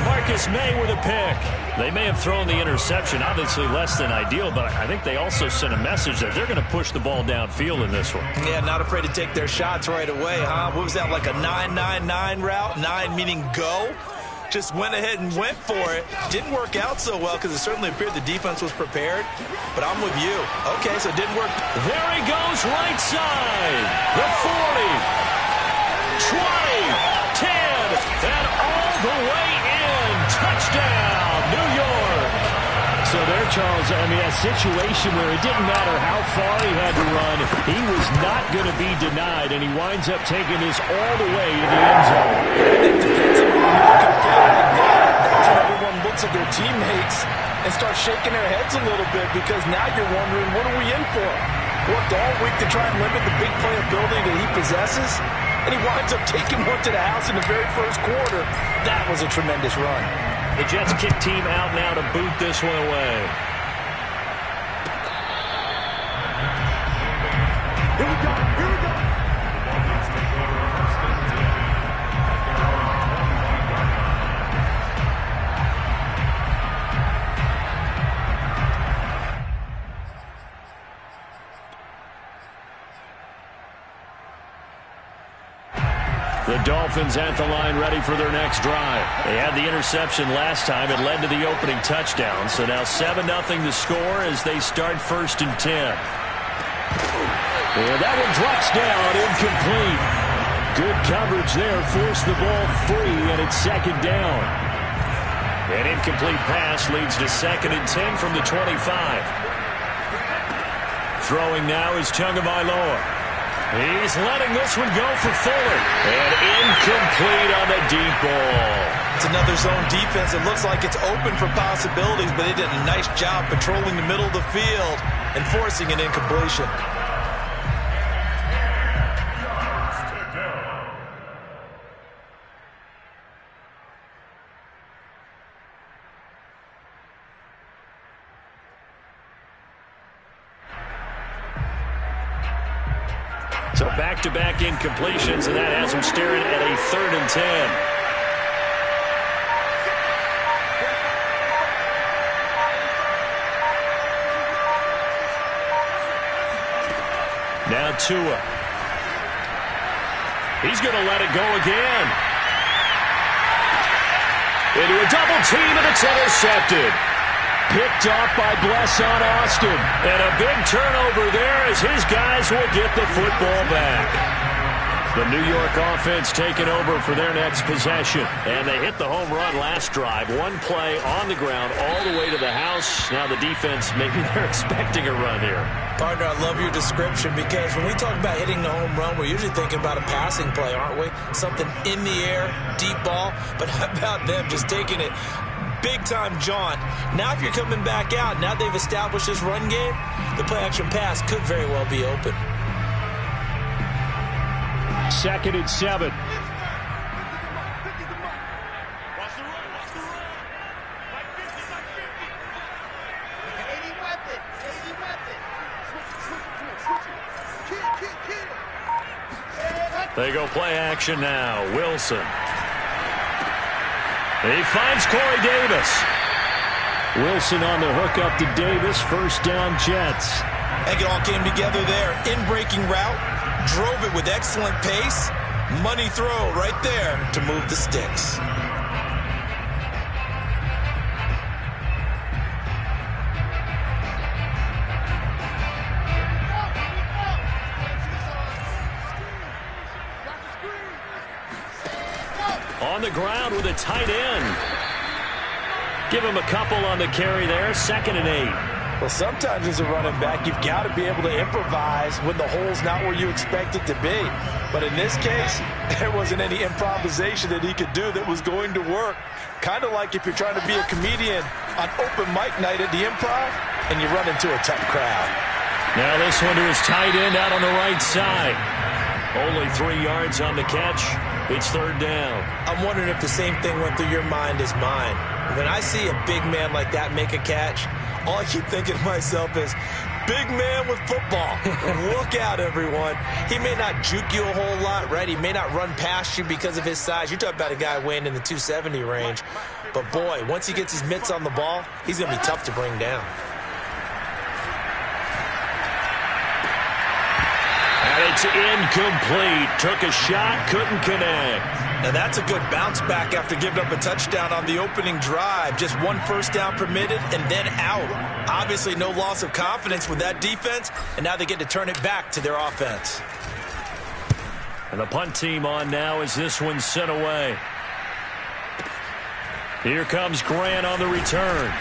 Speaker 1: Marcus May with a pick. They may have thrown the interception, obviously less than ideal, but I think they also sent a message that they're going to push the ball downfield in this one.
Speaker 2: Yeah, not afraid to take their shots right away, huh? What was that, like a 9-9-9 route? 9 meaning go? Just went ahead and went for it. Didn't work out so well because it certainly appeared the defense was prepared. But I'm with you. Okay, so it didn't work.
Speaker 1: There he goes, right side. The 40, 20, 10, and all the way in. Touchdown, New York.
Speaker 6: So there, Charles, I mean, a situation where it didn't matter how far he had to run, he was not going to be denied, and he winds up taking this all the way to the end zone.
Speaker 3: That's when everyone looks at their teammates and starts shaking their heads a little bit because now you're wondering, what are we in for? Worked all week to try and limit the big playability that he possesses, and he winds up taking one to the house in the very first quarter. That was a tremendous run.
Speaker 1: The Jets kick team out now to boot this one away.
Speaker 4: Here we go. Here we go.
Speaker 1: The Dolphins at the line ready for their next drive. They had the interception last time. It led to the opening touchdown. So now 7-0 the score as they start 1st and 10.
Speaker 6: And that one drops down, incomplete. Good coverage there, forced the ball free, and it's 2nd down.
Speaker 1: An incomplete pass leads to 2nd and 10 from the 25. Throwing now is Tagovailoa. He's letting this one go for Fuller. And incomplete on the deep ball.
Speaker 2: It's another zone defense. It looks like it's open for possibilities, but they did a nice job patrolling the middle of the field and forcing an incompletion.
Speaker 1: So back-to-back incompletions, and that has them staring at a 3rd and 10. Now Tua. He's going to let it go again. Into a double team, and it's intercepted.
Speaker 6: Picked off by Blesson Austin.
Speaker 1: And a big turnover there as his guys will get the football back. The New York offense taking over for their next possession. And they hit the home run last drive. One play on the ground all the way to the house. Now the defense, maybe they're expecting a run here.
Speaker 2: Partner, I love your description because when we talk about hitting the home run, we're usually thinking about a passing play, aren't we? Something in the air, deep ball. But how about them just taking it big-time jaunt? Now if you're coming back out, now they've established this run game, the play-action pass could very well be open.
Speaker 6: 2nd and 7.
Speaker 1: They go play action now. Wilson. He finds Corey Davis.
Speaker 6: Wilson on the hook up to Davis. 1st down, Jets.
Speaker 2: I think it all came together there. In-breaking route. Drove it with excellent pace. Money throw right there to move the sticks.
Speaker 1: On the ground with a tight end. Give him a couple on the carry there. 2nd and 8.
Speaker 3: Well, sometimes as a running back, you've got to be able to improvise when the hole's not where you expect it to be. But in this case, there wasn't any improvisation that he could do that was going to work. Kind of like if you're trying to be a comedian on open mic night at the Improv and you run into a tough crowd.
Speaker 1: Now this one to his tight end out on the right side. Only 3 yards on the catch. It's third down.
Speaker 2: I'm wondering if the same thing went through your mind as mine. When I see a big man like that make a catch, all I keep thinking to myself is, big man with football. Look out, everyone. He may not juke you a whole lot, right? He may not run past you because of his size. You're talking about a guy weighing in the 270 range. But, boy, once he gets his mitts on the ball, he's going to be tough to bring down.
Speaker 1: And it's incomplete. Took a shot, couldn't connect.
Speaker 2: Now, that's a good bounce back after giving up a touchdown on the opening drive. Just 1 first down permitted and then out. Obviously, no loss of confidence with that defense, and now they get to turn it back to their offense.
Speaker 1: And the punt team on now as this one's sent away. Here comes Grant on the return.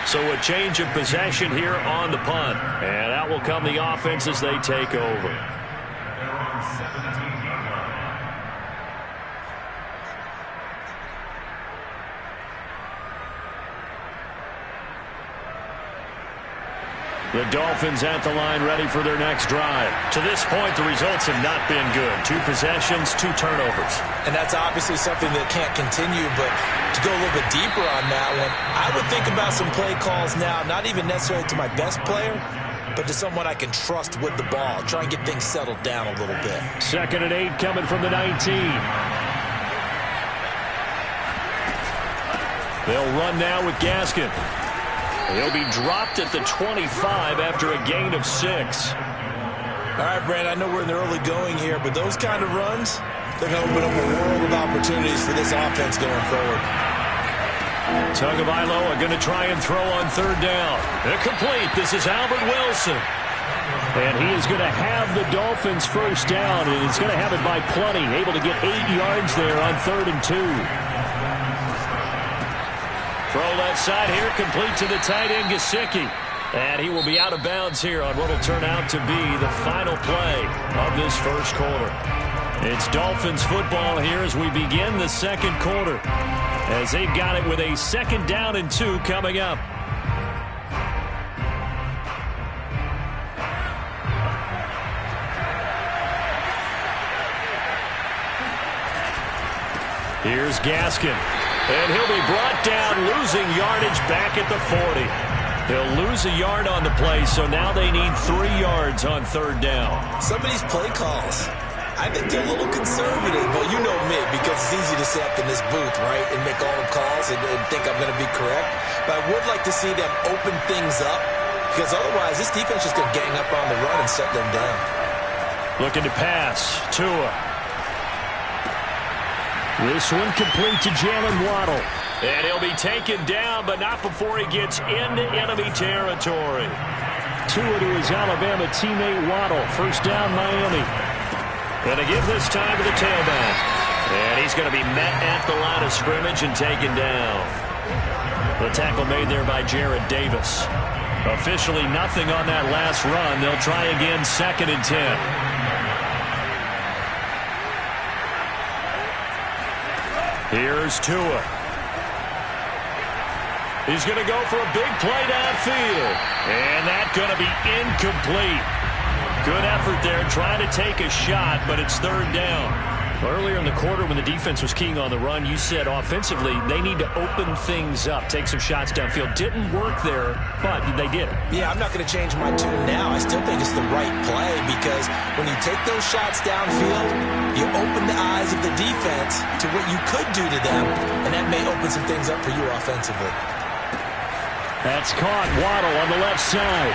Speaker 1: So a change of possession here on the punt. And out will come the offense as they take over. The Dolphins at the line ready for their next drive. To this point, the results have not been good. 2 possessions, 2 turnovers.
Speaker 2: And that's obviously something that can't continue, but to go a little bit deeper on that one, I would think about some play calls now, not even necessarily to my best player, but to someone I can trust with the ball. Try and get things settled down a little bit.
Speaker 1: 2nd and 8 coming from the 19. They'll run now with Gaskin. He'll be dropped at the 25 after a gain of 6.
Speaker 2: All right, Brand, I know we're in the early going here, but those kind of runs, they're going to open up a world of opportunities for this offense going forward.
Speaker 1: Tagovailoa going to try and throw on 3rd down. Incomplete. This is Albert Wilson. And he is going to have the Dolphins' first down, and he's going to have it by plenty. Able to get 8 yards there on 3rd and 2. Throw left side here, complete to the tight end, Gesicki. And he will be out of bounds here on what will turn out to be the final play of this first quarter. It's Dolphins football here as we begin the second quarter, as they've got it with a 2nd down and 2 coming up. Here's Gaskin. And he'll be brought down, losing yardage back at the 40. He'll lose a yard on the play, so now they need 3 yards on 3rd down.
Speaker 2: Some of these play calls, I think they're a little conservative. But you know me, because it's easy to sit up in this booth, right, and make all the calls and think I'm going to be correct. But I would like to see them open things up, because otherwise this defense is going to gang up on the run and shut them down.
Speaker 1: Looking to pass. Tua. This one complete to Jalen Waddle. And he'll be taken down, but not before he gets into enemy territory. Tua to his Alabama teammate Waddle. First down, Miami. Going to give this time to the tailback. And he's going to be met at the line of scrimmage and taken down. The tackle made there by Jarrad Davis. Officially nothing on that last run. They'll try again, 2nd and 10. Here's Tua. He's going to go for a big play downfield. And that's going to be incomplete. Good effort there trying to take a shot, but it's 3rd down. Earlier in the quarter when the defense was keying on the run, you said offensively they need to open things up, take some shots downfield. Didn't work there, but they did.
Speaker 2: Yeah, I'm not going to change my tune now. I still think it's the right play because when you take those shots downfield, you open the eyes of the defense to what you could do to them, and that may open some things up for you offensively.
Speaker 1: That's caught. Waddle on the left side.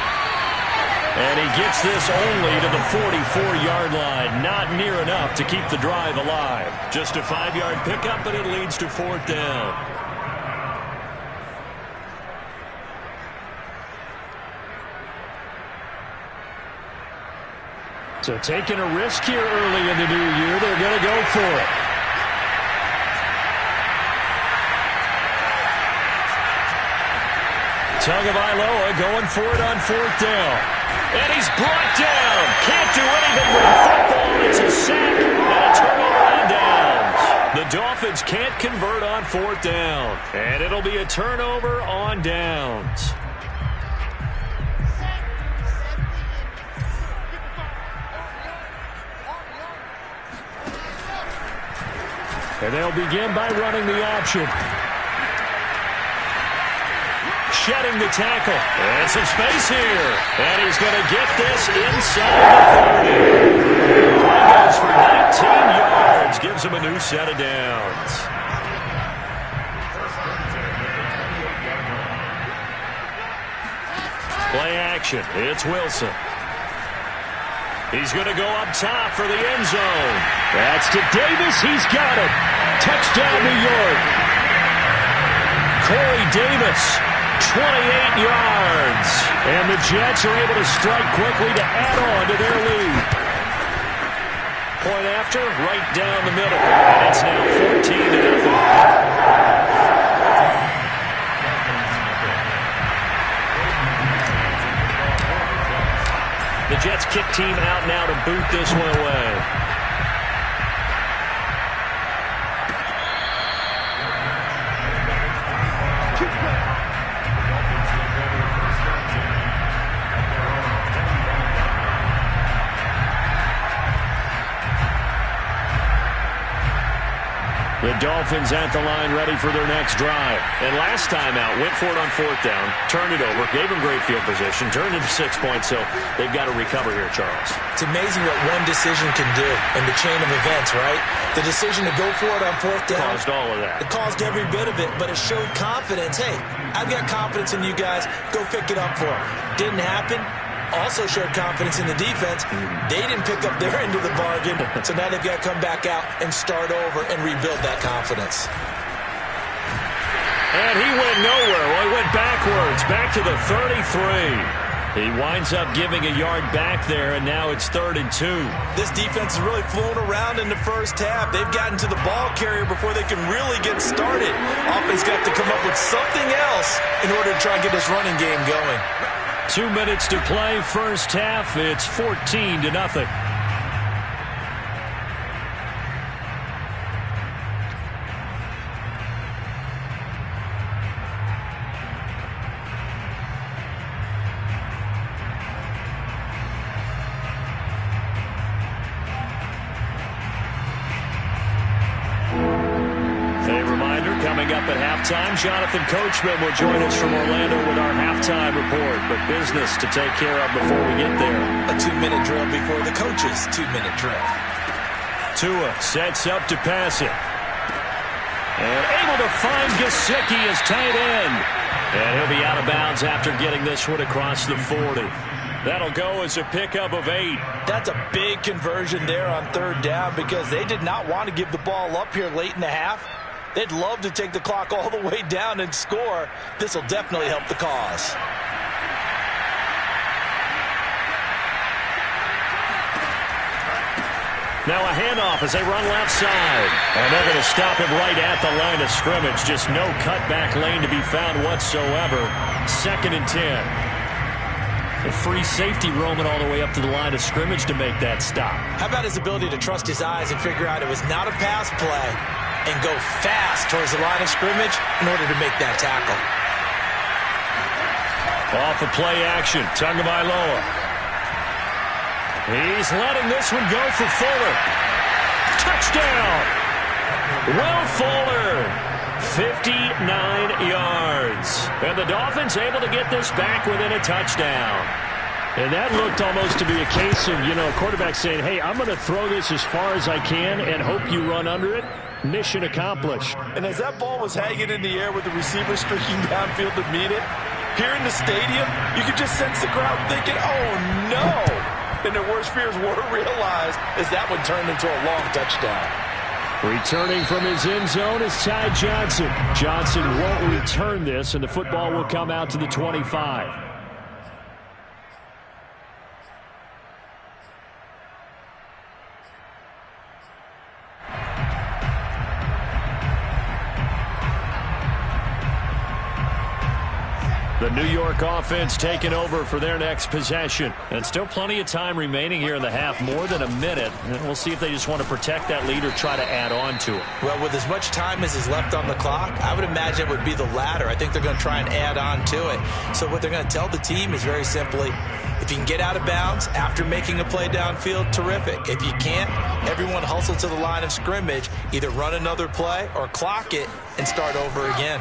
Speaker 1: And he gets this only to the 44-yard line. Not near enough to keep the drive alive. Just a 5-yard pickup, and it leads to 4th down. So taking a risk here early in the new year. They're going to go for it. Tagovailoa going for it on 4th down. And he's brought down. Can't do anything with the football. It's a sack and a turnover on downs. The Dolphins can't convert on 4th down. And it'll be a turnover on downs. And they'll begin by running the option. Shedding the tackle. And some space here. And he's going to get this inside the 30. The play goes for 19 yards. Gives him a new set of downs. Play action. It's Wilson. He's going to go up top for the end zone. That's to Davis. He's got it. Touchdown, New York. Corey Davis, 28 yards. And the Jets are able to strike quickly to add on to their lead. Point after, right down the middle. And it's now 14-0. The Jets kick team out now to boot this one away. The Dolphins at the line ready for their next drive. And last time out, went for it on 4th down, turned it over, gave them great field position, turned it to 6 points, so they've got to recover here, Charles.
Speaker 2: It's amazing what one decision can do in the chain of events, right? The decision to go for it on 4th down.
Speaker 1: Caused all of that.
Speaker 2: It caused every bit of it, but it showed confidence. Hey, I've got confidence in you guys. Go pick it up for them. Didn't happen. Also showed confidence in the defense. They didn't pick up their end of the bargain, so now they've got to come back out and start over and rebuild that confidence.
Speaker 1: And he went nowhere. Well, he went backwards, back to the 33. He winds up giving a yard back there, and now it's 3rd and 2.
Speaker 2: This defense has really flown around in the first half. They've gotten to the ball carrier before they can really get started. Offense got to come up with something else in order to try and get this running game going.
Speaker 1: 2 minutes to play, first half. It's 14-0. Coming up at halftime, Jonathan Coachman will join us from Orlando with our halftime report. But business to take care of before we get there.
Speaker 2: A 2-minute drill before the coach's 2-minute drill.
Speaker 1: Tua sets up to pass it. And able to find Gesicki as tight end. And he'll be out of bounds after getting this one across the 40. That'll go as a pickup of 8.
Speaker 3: That's a big conversion there on 3rd down because they did not want to give the ball up here late in the half. They'd love to take the clock all the way down and score. This will definitely help the cause.
Speaker 1: Now a handoff as they run left side. And they're going to stop him right at the line of scrimmage. Just no cutback lane to be found whatsoever. 2nd and 10. A free safety roaming all the way up to the line of scrimmage to make that stop.
Speaker 2: How about his ability to trust his eyes and figure out it was not a pass play and go fast towards the line of scrimmage in order to make that tackle.
Speaker 1: Off the play action, Tagovailoa. He's letting this one go for Fuller. Touchdown! Will Fuller, 59 yards. And the Dolphins able to get this back within a touchdown. And that looked almost to be a case of, a quarterback saying, hey, I'm going to throw this as far as I can and hope you run under it. Mission accomplished.
Speaker 3: And as that ball was hanging in the air with the receiver streaking downfield to meet it, here in the stadium, you could just sense the crowd thinking, oh, no. And their worst fears were realized as that one turned into a long touchdown.
Speaker 1: Returning from his end zone is Ty Johnson. Johnson won't return this, and the football will come out to the 25. The New York offense taking over for their next possession. And still plenty of time remaining here in the half, more than a minute. And we'll see if they just want to protect that lead or try to add on to it.
Speaker 2: Well, with as much time as is left on the clock, I would imagine it would be the latter. I think they're going to try and add on to it. So what they're going to tell the team is very simply, if you can get out of bounds after making a play downfield, terrific. If you can't, everyone hustle to the line of scrimmage, either run another play or clock it and start over again.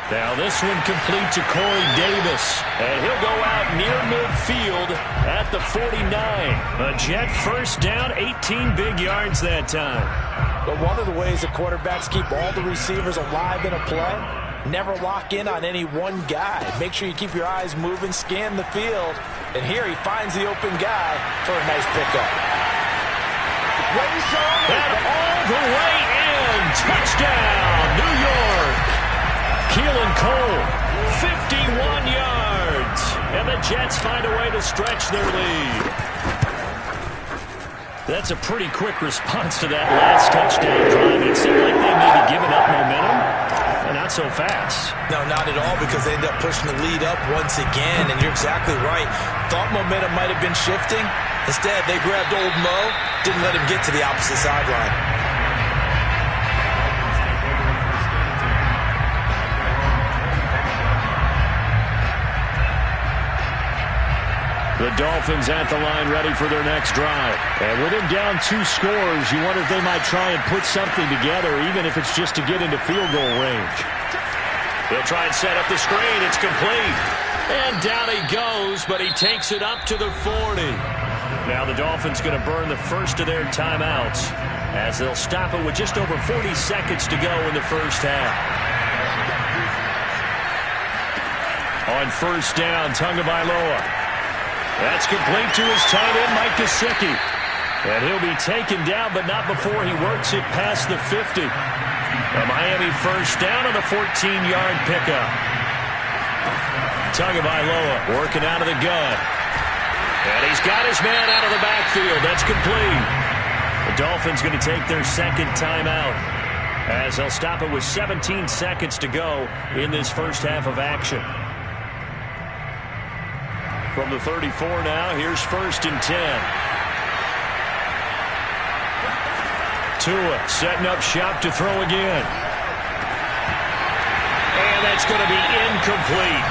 Speaker 1: Now this one complete to Corey Davis, and he'll go out near midfield at the 49. A Jet first down, 18 big yards that time.
Speaker 3: But one of the ways the quarterbacks keep all the receivers alive in a play, never lock in on any one guy. Make sure you keep your eyes moving, scan the field, and here he finds the open guy for a nice pickup.
Speaker 1: And all the way in, touchdown, New York. Keelan Cole, 51 yards. And the Jets find a way to stretch their lead. That's a pretty quick response to that last touchdown drive. It seemed like they may be giving up momentum. And not so fast.
Speaker 2: No, not at all, because they end up pushing the lead up once again. And you're exactly right. Thought momentum might have been shifting. Instead, they grabbed old Mo, didn't let him get to the opposite sideline.
Speaker 1: The Dolphins at the line ready for their next drive. And with him down 2 scores, you wonder if they might try and put something together, even if it's just to get into field goal range. He'll try and set up the screen. It's complete. And down he goes, but he takes it up to the 40. Now the Dolphins going to burn the first of their timeouts as they'll stop it with just over 40 seconds to go in the first half. On first down, Tagovailoa. That's complete to his tight end, Mike Gesicki. And he'll be taken down, but not before he works it past the 50. A Miami first down on a 14-yard pickup. Tagovailoa working out of the gun. And he's got his man out of the backfield. That's complete. The Dolphins going to take their second timeout as they'll stop it with 17 seconds to go in this first half of action. From the 34 now, here's first and 10. Tua setting up shop to throw again. And that's going to be incomplete.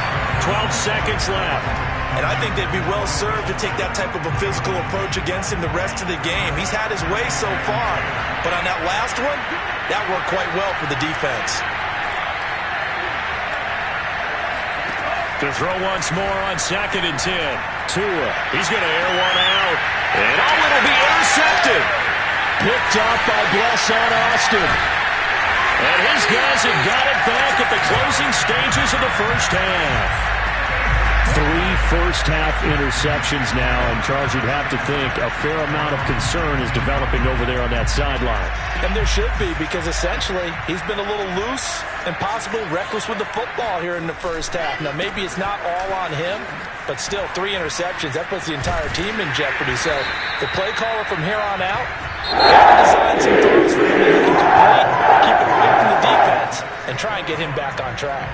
Speaker 1: 12 seconds left.
Speaker 2: And I think they'd be well served to take that type of a physical approach against him the rest of the game. He's had his way so far, but on that last one, that worked quite well for the defense.
Speaker 1: To throw once more on second and 10. Tua, he's going to air one out. And it'll be intercepted. Picked off by Blesson Austin. And his guys have got it back at the closing stages of the first half. 3 first-half interceptions now, and Charles, you'd have to think a fair amount of concern is developing over there on that sideline.
Speaker 3: And there should be, because essentially he's been a little loose and possibly reckless with the football here in the first half. Now, maybe it's not all on him, but still 3 interceptions. That puts the entire team in jeopardy. So the play caller from here on out got to design some throws for him that he can complete, keep it away from the defense, and try and get him back on track.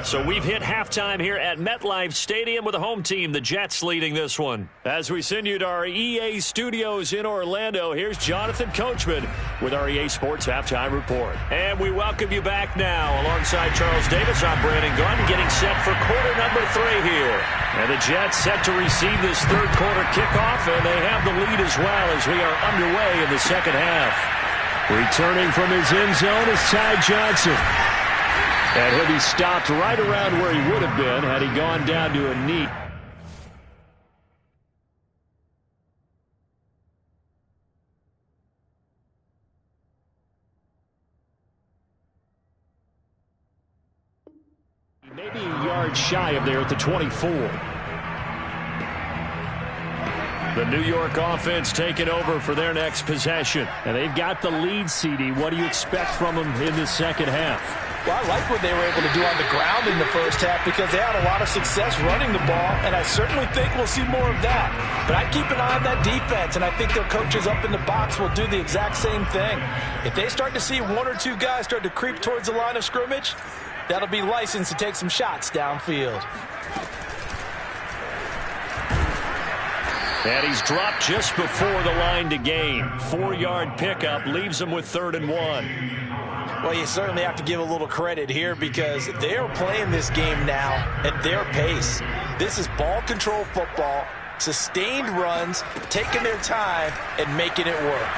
Speaker 1: So we've hit halftime here at MetLife Stadium with the home team, the Jets, leading this one. As we send you to our EA studios in Orlando, here's Jonathan Coachman with our EA Sports Halftime Report. And we welcome you back now. Alongside Charles Davis, I'm Brandon Gunn, getting set for quarter number 3 here. And the Jets set to receive this third quarter kickoff, and they have the lead as well as we are underway in the second half. Returning from his end zone is Ty Johnson. And he'll be stopped right around where he would have been had he gone down to a knee. Maybe a yard shy of there at the 24. The New York offense taking over for their next possession. And they've got the lead, CD. What do you expect from them in the second half?
Speaker 3: Well, I like what they were able to do on the ground in the first half because they had a lot of success running the ball, and I certainly think we'll see more of that. But I keep an eye on that defense, and I think their coaches up in the box will do the exact same thing. If they start to see 1 or 2 guys start to creep towards the line of scrimmage, that'll be licensed to take some shots downfield.
Speaker 1: And he's dropped just before the line to gain. 4-yard pickup leaves him with 3rd and 1.
Speaker 3: Well, you certainly have to give a little credit here because they are playing this game now at their pace. This is ball control football, sustained runs, taking their time, and making it work.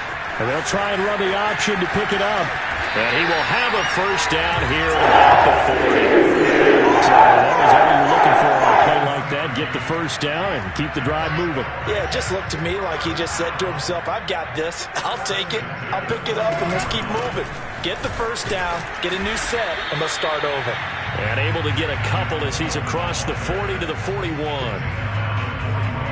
Speaker 6: And they'll try and run the option to pick it up.
Speaker 1: And he will have a first down here at about the 40. So that was all you're looking for on a play like that. Get the first down and keep the drive moving.
Speaker 3: Yeah, it just looked to me like he just said to himself, I've got this. I'll take it. I'll pick it up, and let's keep moving. Get the first down, get a new set, and let's start over.
Speaker 1: And able to get a couple as he's across the 40 to the 41.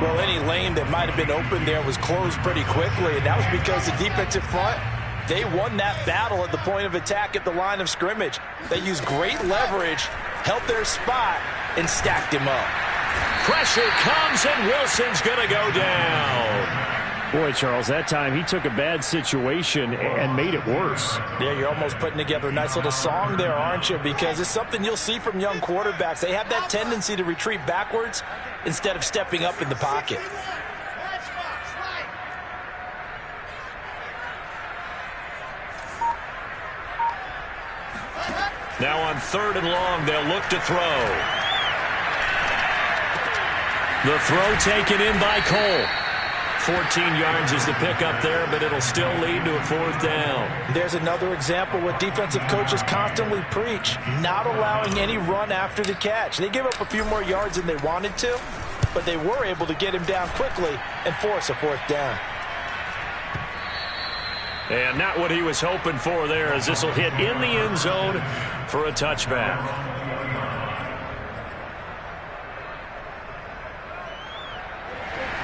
Speaker 3: Well, any lane that might have been open there was closed pretty quickly, and that was because the defensive front, they won that battle at the point of attack at the line of scrimmage. They used great leverage, held their spot, and stacked him up.
Speaker 1: Pressure comes, and Wilson's going to go down.
Speaker 6: Boy, Charles, that time he took a bad situation and made it worse.
Speaker 3: Yeah, you're almost putting together a nice little song there, aren't you? Because it's something you'll see from young quarterbacks. They have that tendency to retreat backwards instead of stepping up in the pocket.
Speaker 1: Now on 3rd and long, they'll look to throw. The throw taken in by Cole. 14 yards is the pickup there, but it'll still lead to a 4th down.
Speaker 3: There's another example what defensive coaches constantly preach, not allowing any run after the catch. They gave up a few more yards than they wanted to, but they were able to get him down quickly and force a 4th down.
Speaker 1: And not what he was hoping for there, as this will hit in the end zone for a touchback.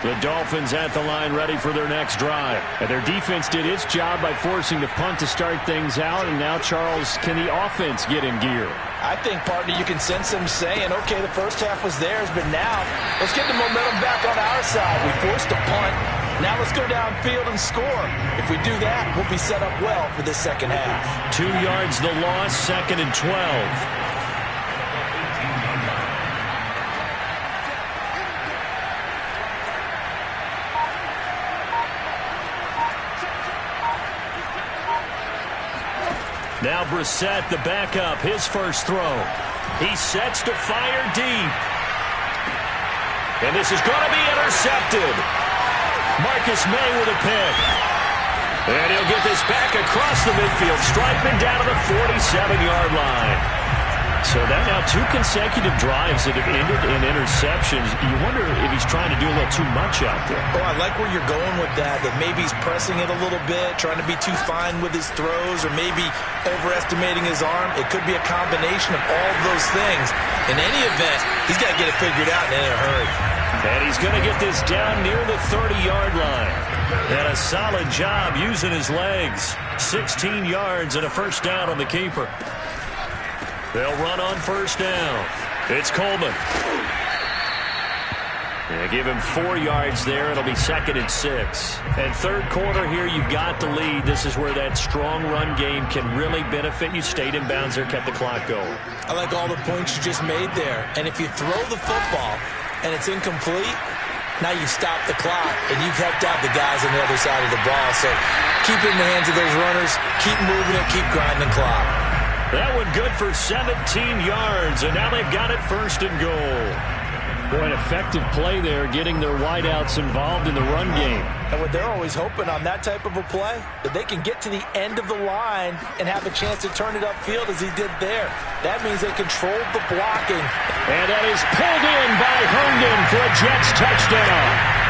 Speaker 1: The Dolphins at the line ready for their next drive.
Speaker 6: And their defense did its job by forcing the punt to start things out. And now, Charles, can the offense get in gear?
Speaker 3: I think, partner, you can sense them saying, okay, the first half was theirs, but now let's get the momentum back on our side. We forced a punt. Now let's go downfield and score. If we do that, we'll be set up well for this second half.
Speaker 1: 2 yards the loss, 2nd and 12. Now Brissett, the backup, his first throw. He sets to fire deep. And this is going to be intercepted. Marcus May with a pick. And he'll get this back across the midfield stripe and down to the 47-yard line. So that now 2 consecutive drives that have ended in interceptions. You wonder if he's trying to do a little too much out there.
Speaker 3: Oh, I like where you're going with that maybe he's pressing it a little bit, trying to be too fine with his throws, or maybe overestimating his arm. It could be a combination of all of those things. In any event, he's got to get it figured out in a hurry.
Speaker 1: And he's going to get this down near the 30-yard line. And a solid job using his legs. 16 yards and a first down on the keeper. They'll run on first down. It's Coleman. Yeah, give him 4 yards there. It'll be 2nd and 6. And third quarter here, you've got the lead. This is where that strong run game can really benefit you. Stayed in bounds there, kept the clock going.
Speaker 3: I like all the points you just made there. And if you throw the football and it's incomplete, now you stop the clock and you've helped out the guys on the other side of the ball. So keep it in the hands of those runners. Keep moving it. Keep grinding clock.
Speaker 1: That one good for 17 yards, and now they've got it 1st and goal.
Speaker 6: Boy, an effective play there, getting their wideouts involved in the run game.
Speaker 3: And what they're always hoping on that type of a play, that they can get to the end of the line and have a chance to turn it upfield as he did there. That means they controlled the blocking.
Speaker 6: And that is pulled in by Herndon for a Jets touchdown.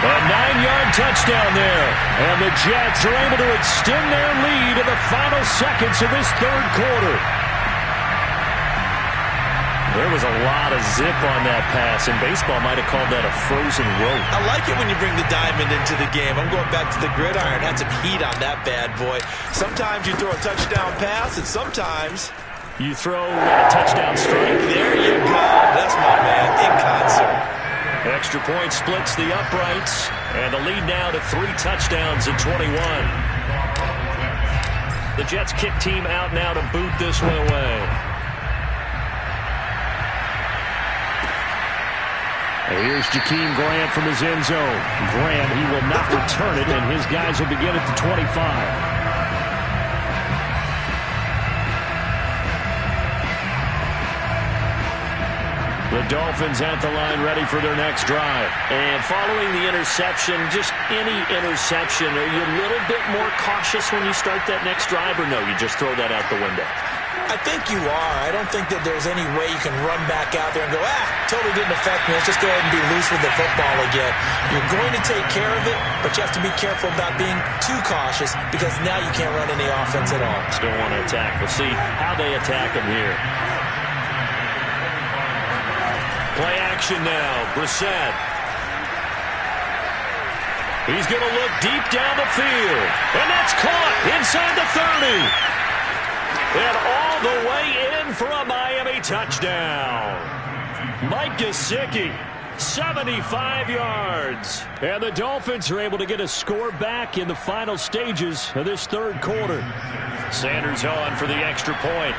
Speaker 6: A 9-yard touchdown there. And the Jets are able to extend their lead in the final seconds of this third quarter.
Speaker 1: There was a lot of zip on that pass, and baseball might have called that a frozen rope.
Speaker 2: I like it when you bring the diamond into the game. I'm going back to the gridiron. Had some heat on that bad boy. Sometimes you throw a touchdown pass, and sometimes
Speaker 1: you throw a touchdown strike.
Speaker 2: There you go. That's my man in concert.
Speaker 1: Extra point splits the uprights, and the lead now to 3 touchdowns in 21. The Jets kick team out now to boot this one away. Here's Jakeem Grant from his end zone. Grant, he will not return it, and his guys will begin at the 25. The Dolphins at the line ready for their next drive.
Speaker 6: And following the interception, just any interception, are you a little bit more cautious when you start that next drive, or no, you just throw that out the window?
Speaker 2: I think you are. I don't think that there's any way you can run back out there and go, totally didn't affect me. Let's just go ahead and be loose with the football again. You're going to take care of it, but you have to be careful about being too cautious because now you can't run any offense at all.
Speaker 6: Still want to attack. We'll see how they attack him here.
Speaker 1: Play action now. Brissett. He's going to look deep down the field. And that's caught inside the 30. And all the way in for a Miami touchdown. Mike Gesicki, 75 yards. And the Dolphins are able to get a score back in the final stages of this third quarter. Sanders on for the extra point.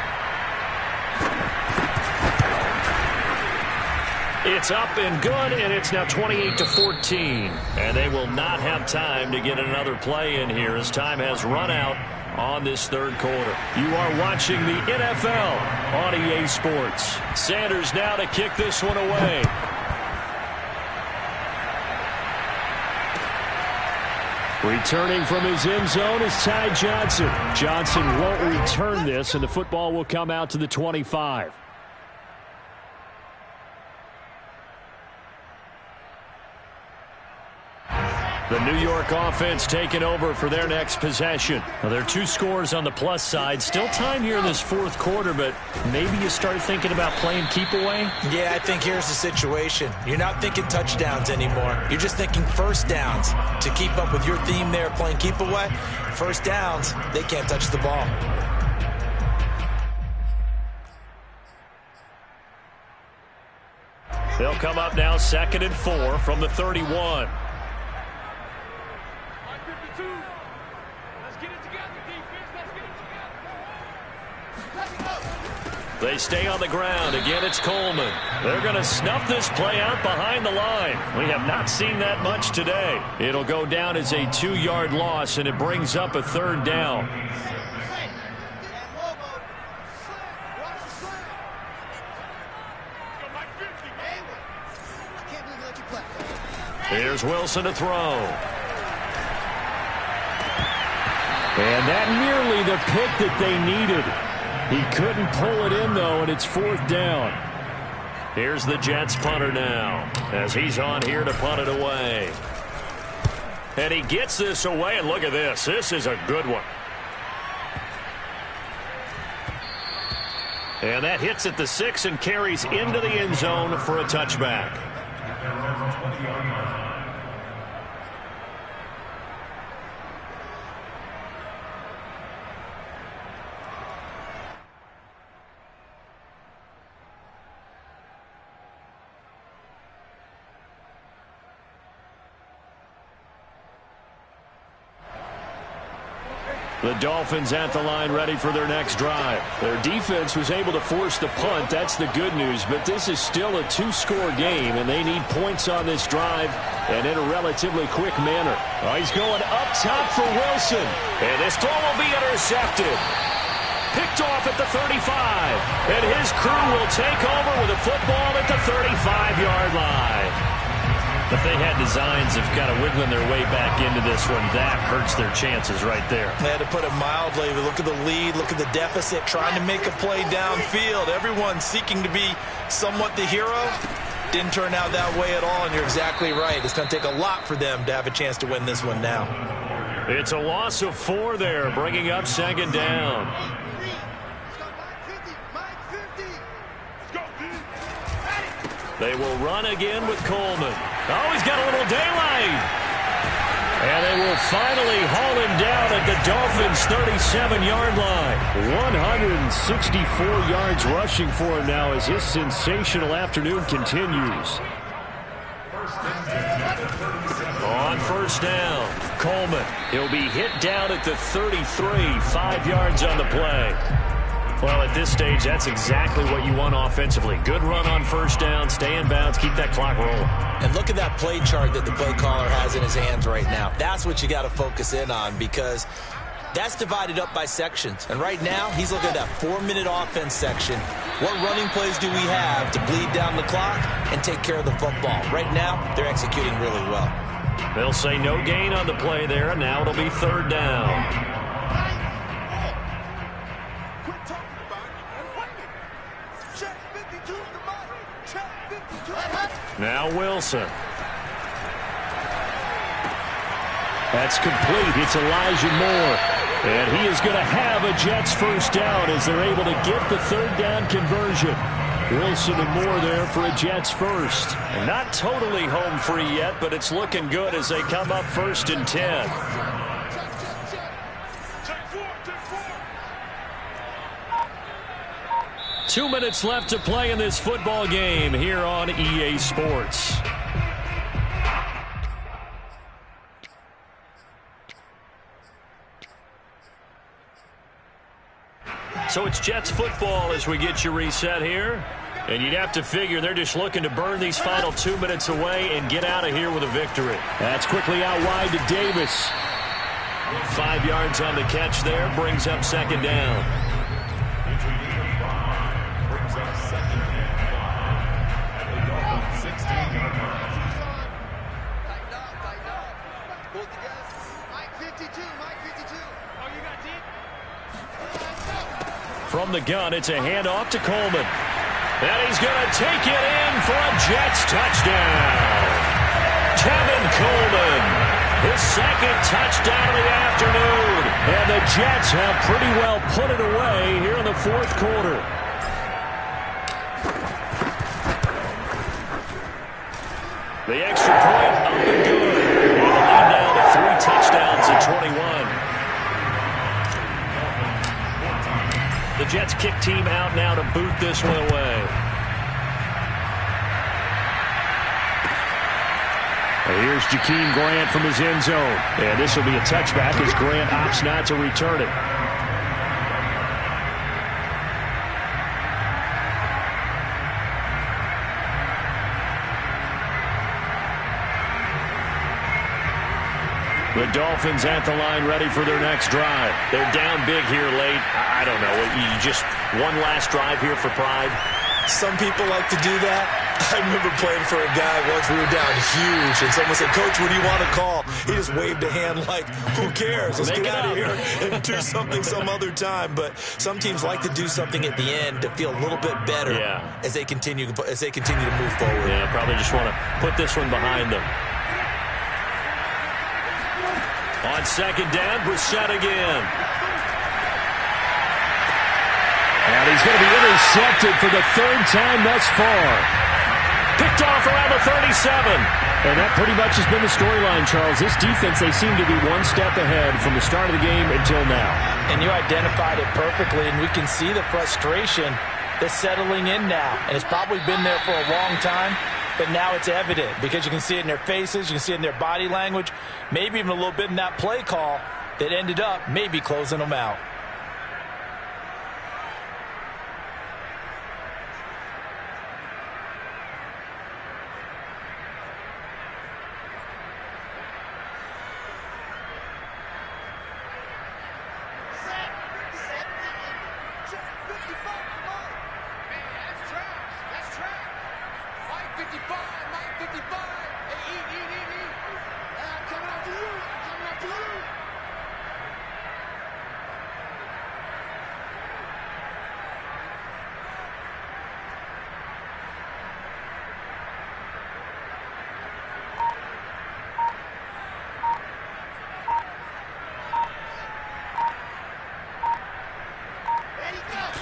Speaker 1: It's up and good, and it's now 28-14. And they will not have time to get another play in here as time has run out on this third quarter. You are watching the NFL on EA Sports. Sanders now to kick this one away. Returning from his end zone is Ty Johnson. Johnson won't return this, and the football will come out to the 25. The New York offense taking over for their next possession. Well, there are 2 scores on the plus side. Still time here in this fourth quarter, but maybe you start thinking about playing keep away?
Speaker 2: Yeah, I think here's the situation. You're not thinking touchdowns anymore. You're just thinking first downs. To keep up with your theme there, playing keep away, first downs, they can't touch the ball.
Speaker 1: They'll come up now 2nd and 4 from the 31. They stay on the ground. Again, it's Coleman. They're going to snuff this play out behind the line. We have not seen that much today. It'll go down as a 2-yard loss, and it brings up a 3rd down. Here's Wilson to throw. And that nearly the pick that they needed. He couldn't pull it in, though, and it's 4th down. Here's the Jets punter now as he's on here to punt it away. And he gets this away, and look at this. This is a good one. And that hits at the 6 and carries into the end zone for a touchback. The Dolphins at the line ready for their next drive. Their defense was able to force the punt. That's the good news. But this is still a 2-score game, and they need points on this drive and in a relatively quick manner. Oh, he's going up top for Wilson. And this throw will be intercepted. Picked off at the 35. And his crew will take over with a football at the 35-yard line. If they had designs of kind of wiggling their way back into this one, that hurts their chances right there.
Speaker 2: They had to put it mildly. Look at the lead. Look at the deficit. Trying to make a play downfield. Everyone seeking to be somewhat the hero. Didn't turn out that way at all, and you're exactly right. It's going to take a lot for them to have a chance to win this one now.
Speaker 1: It's a loss of 4 there, bringing up 2nd down. They will run again with Coleman. Oh, he's got a little daylight. And they will finally haul him down at the Dolphins' 37-yard line. 164 yards rushing for him now as his sensational afternoon continues. On 1st down, Coleman. He'll be hit down at the 33, 5 yards on the play. Well, at this stage, that's exactly what you want offensively. Good run on first down, stay in bounds, keep that clock rolling.
Speaker 2: And look at that play chart that the play caller has in his hands right now. That's what you got to focus in on, because that's divided up by sections. And right now, he's looking at that 4-minute offense section. What running plays do we have to bleed down the clock and take care of the football? Right now, they're executing really well.
Speaker 1: They'll say no gain on the play there, and now it'll be third down. Now Wilson. That's complete. It's Elijah Moore. And he is going to have a Jets first down as they're able to get the third down conversion. Wilson and Moore there for a Jets first. And not totally home free yet, but it's looking good as they come up 1st and 10. Two minutes left to play in this football game here on EA Sports. So it's Jets football as we get you reset here. And you'd have to figure they're just looking to burn these final 2 minutes away and get out of here with a victory. That's quickly out wide to Davis. 5 yards on the catch there, brings up second down. From the gun, it's a handoff to Coleman. And he's going to take it in for a Jets touchdown. Tevin Coleman, his second touchdown of the afternoon. And the Jets have pretty well put it away here in the fourth quarter. The extra point up and good. And the lead now to 3 touchdowns at 21. The Jets kick team out now to boot this one away. And here's Jakeem Grant from his end zone. And this will be a touchback as Grant opts not to return it. The Dolphins at the line ready for their next drive. They're down big here late. I don't know. You just one last drive here for pride?
Speaker 2: Some people like to do that. I remember playing for a guy once. We were down huge, and someone said, "Coach, what do you want to call?" He just waved a hand like, who cares? Let's get out of here and do something some other time. But some teams like to do something at the end to feel a little bit better as they continue to move forward.
Speaker 1: Yeah, probably just want to put this one behind them. On second down, Brissett again. And he's going to be intercepted for the third time thus far. Picked off around the 37. And that pretty much has been the storyline, Charles. This defense, they seem to be one step ahead from the start of the game until now.
Speaker 3: And you identified it perfectly, and we can see the frustration that's settling in now. And it's probably been there for a long time. But now it's evident because you can see it in their faces, you can see it in their body language, maybe even a little bit in that play call that ended up maybe closing them out.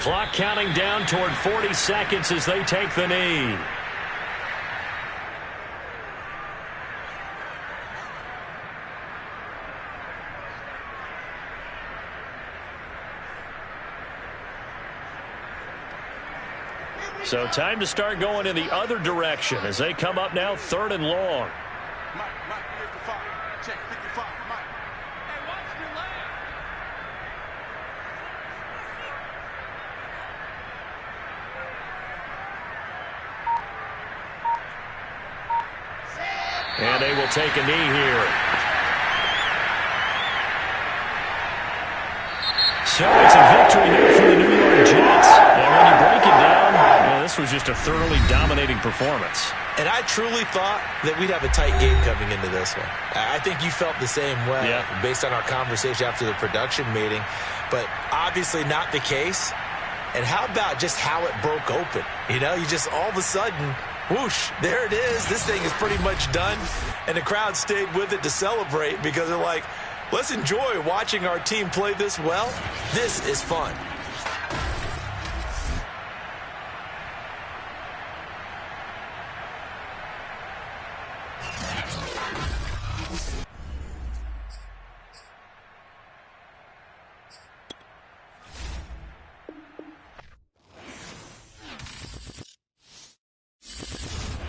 Speaker 1: Clock counting down toward 40 seconds as they take the knee. So time to start going in the other direction as they come up now 3rd and long.
Speaker 4: Mike, here's the 5. Check 55, Mike.
Speaker 1: And they will take a knee here. So it's a victory here for the New York Jets. And when you break it down, this was just a thoroughly dominating performance.
Speaker 2: And I truly thought that we'd have a tight game coming into this one. I think you felt the same way based on our conversation after the production meeting. But obviously not the case. And how about just how it broke open? You know, you just all of a sudden, whoosh, there it is. This thing is pretty much done. And the crowd stayed with it to celebrate because they're like, let's enjoy watching our team play this well. This is fun.